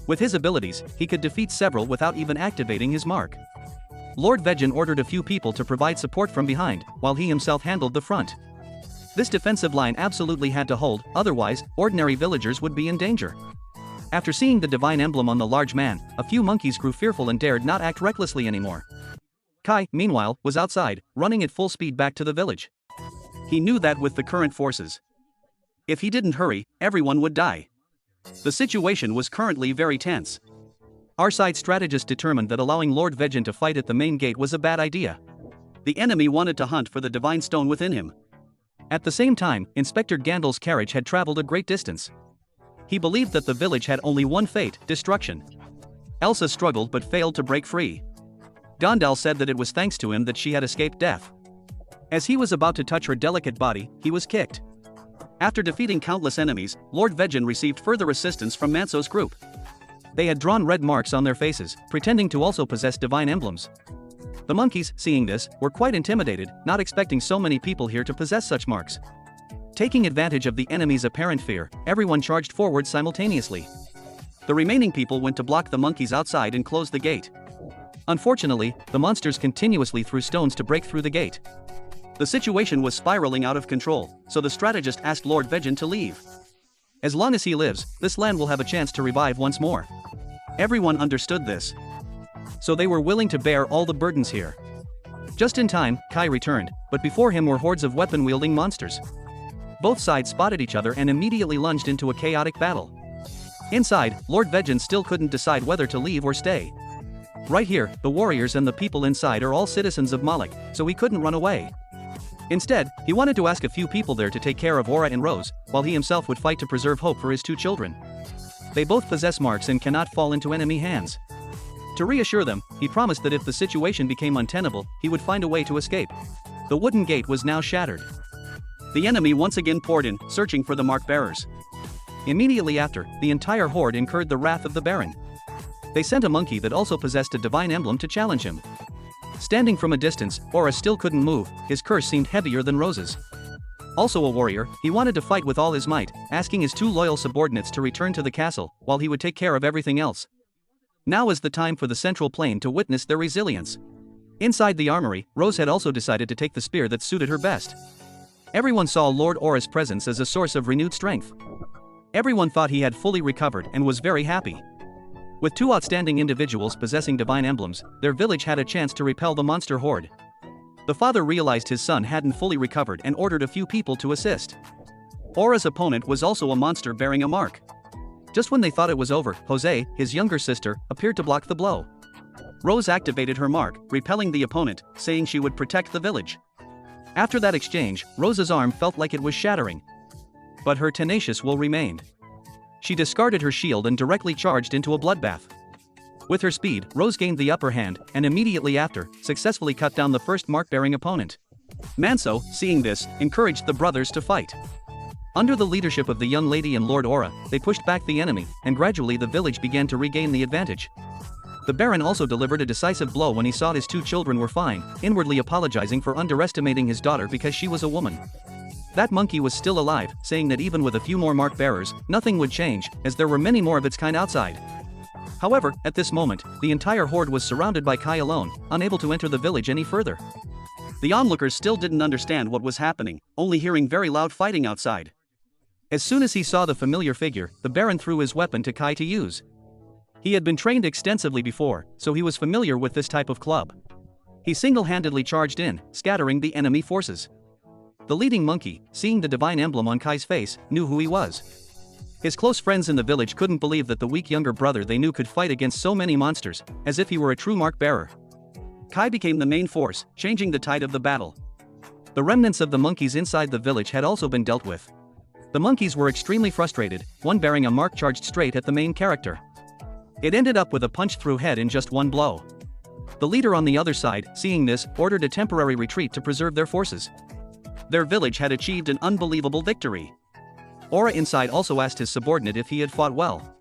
With his abilities, he could defeat several without even activating his mark. Lord Vegin ordered a few people to provide support from behind, while he himself handled the front. This defensive line absolutely had to hold, otherwise, ordinary villagers would be in danger. After seeing the divine emblem on the large man, a few monkeys grew fearful and dared not act recklessly anymore. Kai, meanwhile, was outside, running at full speed back to the village. He knew that with the current forces, if he didn't hurry, everyone would die. The situation was currently very tense. Our side strategist determined that allowing Lord Vegin to fight at the main gate was a bad idea. The enemy wanted to hunt for the divine stone within him. At the same time, Inspector Gandal's carriage had traveled a great distance. He believed that the village had only one fate, destruction. Elsa struggled but failed to break free. Gandal said that it was thanks to him that she had escaped death. As he was about to touch her delicate body, he was kicked. After defeating countless enemies, Lord Vegin received further assistance from Manso's group. They had drawn red marks on their faces, pretending to also possess divine emblems. The monkeys, seeing this, were quite intimidated, not expecting so many people here to possess such marks. Taking advantage of the enemy's apparent fear, everyone charged forward simultaneously. The remaining people went to block the monkeys outside and close the gate. Unfortunately, the monsters continuously threw stones to break through the gate. The situation was spiraling out of control, so the strategist asked Lord Vegin to leave. As long as he lives, this land will have a chance to revive once more. Everyone understood this, so they were willing to bear all the burdens here. Just in time, Kai returned, but before him were hordes of weapon-wielding monsters. Both sides spotted each other and immediately lunged into a chaotic battle. Inside, Lord Vegin still couldn't decide whether to leave or stay. Right here, the warriors and the people inside are all citizens of Moloch, so he couldn't run away. Instead, he wanted to ask a few people there to take care of Aura and Rose, while he himself would fight to preserve hope for his two children. They both possess marks and cannot fall into enemy hands. To reassure them, he promised that if the situation became untenable, he would find a way to escape. The wooden gate was now shattered. The enemy once again poured in, searching for the mark bearers. Immediately after, the entire horde incurred the wrath of the Baron. They sent a monkey that also possessed a divine emblem to challenge him. Standing from a distance, Aura still couldn't move, his curse seemed heavier than Rose's. Also a warrior, he wanted to fight with all his might, asking his two loyal subordinates to return to the castle, while he would take care of everything else. Now is the time for the central plane to witness their resilience. Inside the armory, Rose had also decided to take the spear that suited her best. Everyone saw Lord Aura's presence as a source of renewed strength. Everyone thought he had fully recovered and was very happy. With two outstanding individuals possessing divine emblems, their village had a chance to repel the monster horde. The father realized his son hadn't fully recovered and ordered a few people to assist. Aura's opponent was also a monster bearing a mark. Just when they thought it was over, Jose, his younger sister, appeared to block the blow. Rose activated her mark, repelling the opponent, saying she would protect the village. After that exchange, Rose's arm felt like it was shattering. But her tenacious will remained. She discarded her shield and directly charged into a bloodbath. With her speed, Rose gained the upper hand, and immediately after, successfully cut down the first mark-bearing opponent. Manso, seeing this, encouraged the brothers to fight. Under the leadership of the young lady and Lord Aura, they pushed back the enemy, and gradually the village began to regain the advantage. The Baron also delivered a decisive blow when he saw his two children were fine, inwardly apologizing for underestimating his daughter because she was a woman. That monkey was still alive, saying that even with a few more mark bearers, nothing would change, as there were many more of its kind outside. However, at this moment, the entire horde was surrounded by Kai alone, unable to enter the village any further. The onlookers still didn't understand what was happening, only hearing very loud fighting outside. As soon as he saw the familiar figure, the Baron threw his weapon to Kai to use. He had been trained extensively before, so he was familiar with this type of club. He single-handedly charged in, scattering the enemy forces. The leading monkey, seeing the divine emblem on Kai's face, knew who he was. His close friends in the village couldn't believe that the weak younger brother they knew could fight against so many monsters, as if he were a true mark-bearer. Kai became the main force, changing the tide of the battle. The remnants of the monkeys inside the village had also been dealt with. The monkeys were extremely frustrated, one bearing a mark charged straight at the main character. It ended up with a punch-through head in just one blow. The leader on the other side, seeing this, ordered a temporary retreat to preserve their forces. Their village had achieved an unbelievable victory. Aura inside also asked his subordinate if he had fought well.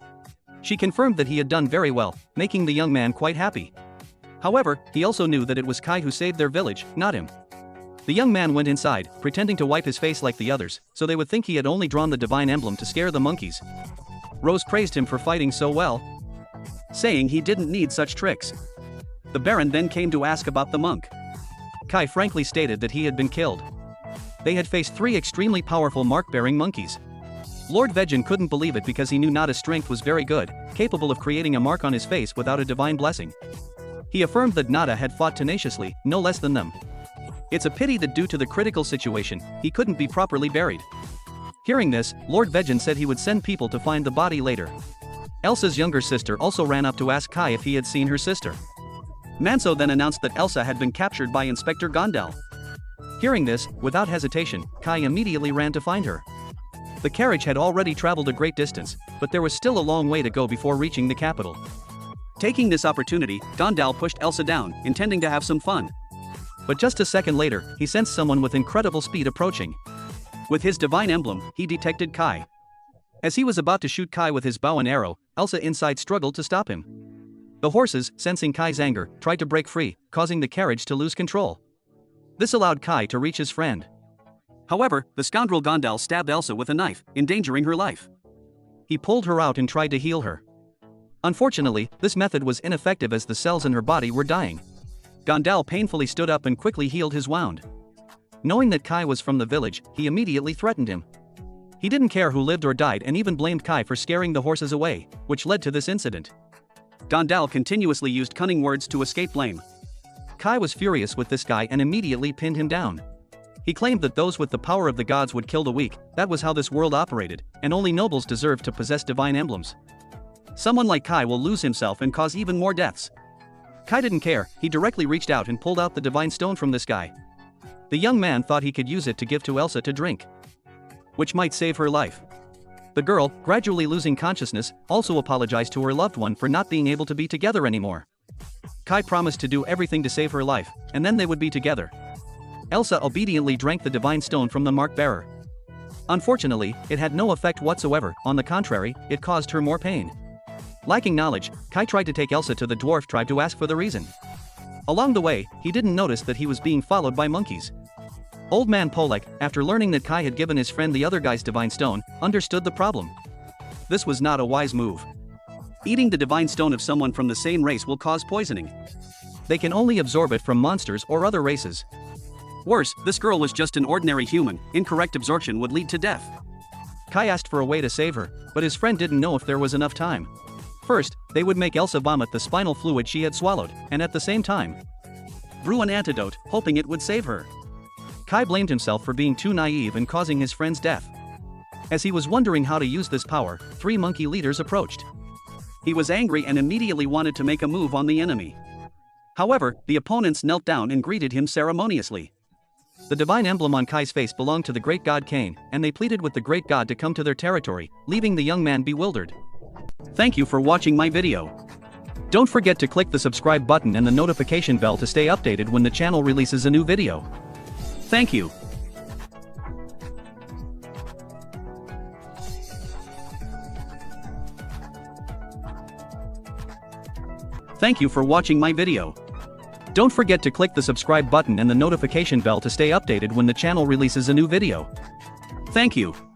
She confirmed that he had done very well, making the young man quite happy. However, he also knew that it was Kai who saved their village, not him. The young man went inside, pretending to wipe his face like the others, so they would think he had only drawn the divine emblem to scare the monkeys. Rose praised him for fighting so well, saying he didn't need such tricks. The Baron then came to ask about the monk. Kai frankly stated that he had been killed. They had faced 3 extremely powerful mark-bearing monkeys. Lord Vegin couldn't believe it because he knew Nada's strength was very good, capable of creating a mark on his face without a divine blessing. He affirmed that Nada had fought tenaciously, no less than them. It's a pity that due to the critical situation, he couldn't be properly buried. Hearing this, Lord Vegin said he would send people to find the body later. Elsa's younger sister also ran up to ask Kai if he had seen her sister. Manso then announced that Elsa had been captured by Inspector Gandal. Hearing this, without hesitation, Kai immediately ran to find her. The carriage had already traveled a great distance, but there was still a long way to go before reaching the capital. Taking this opportunity, Gandal pushed Elsa down, intending to have some fun. But just a second later, he sensed someone with incredible speed approaching. With his divine emblem, he detected Kai. As he was about to shoot Kai with his bow and arrow, Elsa inside struggled to stop him. The horses, sensing Kai's anger, tried to break free, causing the carriage to lose control. This allowed Kai to reach his friend. However, the scoundrel Gandal stabbed Elsa with a knife, endangering her life. He pulled her out and tried to heal her. Unfortunately, this method was ineffective as the cells in her body were dying. Gandal painfully stood up and quickly healed his wound. Knowing that Kai was from the village, he immediately threatened him. He didn't care who lived or died and even blamed Kai for scaring the horses away, which led to this incident. Gandal continuously used cunning words to escape blame. Kai was furious with this guy and immediately pinned him down. He claimed that those with the power of the gods would kill the weak, that was how this world operated, and only nobles deserved to possess divine emblems. Someone like Kai will lose himself and cause even more deaths. Kai didn't care, he directly reached out and pulled out the divine stone from this guy. The young man thought he could use it to give to Elsa to drink, which might save her life. The girl, gradually losing consciousness, also apologized to her loved one for not being able to be together anymore. Kai promised to do everything to save her life, and then they would be together. Elsa obediently drank the divine stone from the mark bearer. Unfortunately, it had no effect whatsoever, on the contrary, it caused her more pain. Lacking knowledge, Kai tried to take Elsa to the dwarf tribe to ask for the reason. Along the way, he didn't notice that he was being followed by monkeys. Old man Polek, after learning that Kai had given his friend the other guy's divine stone, understood the problem. This was not a wise move. Eating the divine stone of someone from the same race will cause poisoning. They can only absorb it from monsters or other races. Worse, this girl was just an ordinary human, incorrect absorption would lead to death. Kai asked for a way to save her, but his friend didn't know if there was enough time. First, they would make Elsa vomit the spinal fluid she had swallowed, and at the same time, brew an antidote, hoping it would save her. Kai blamed himself for being too naive and causing his friend's death. As he was wondering how to use this power, 3 monkey leaders approached. He was angry and immediately wanted to make a move on the enemy. However, the opponents knelt down and greeted him ceremoniously. The divine emblem on Kai's face belonged to the great god Cain, and they pleaded with the great god to come to their territory, leaving the young man bewildered. Thank you for watching my video. Don't forget to click the subscribe button and the notification bell to stay updated when the channel releases a new video. Thank you. Thank you for watching my video. Don't forget to click the subscribe button and the notification bell to stay updated when the channel releases a new video. Thank you.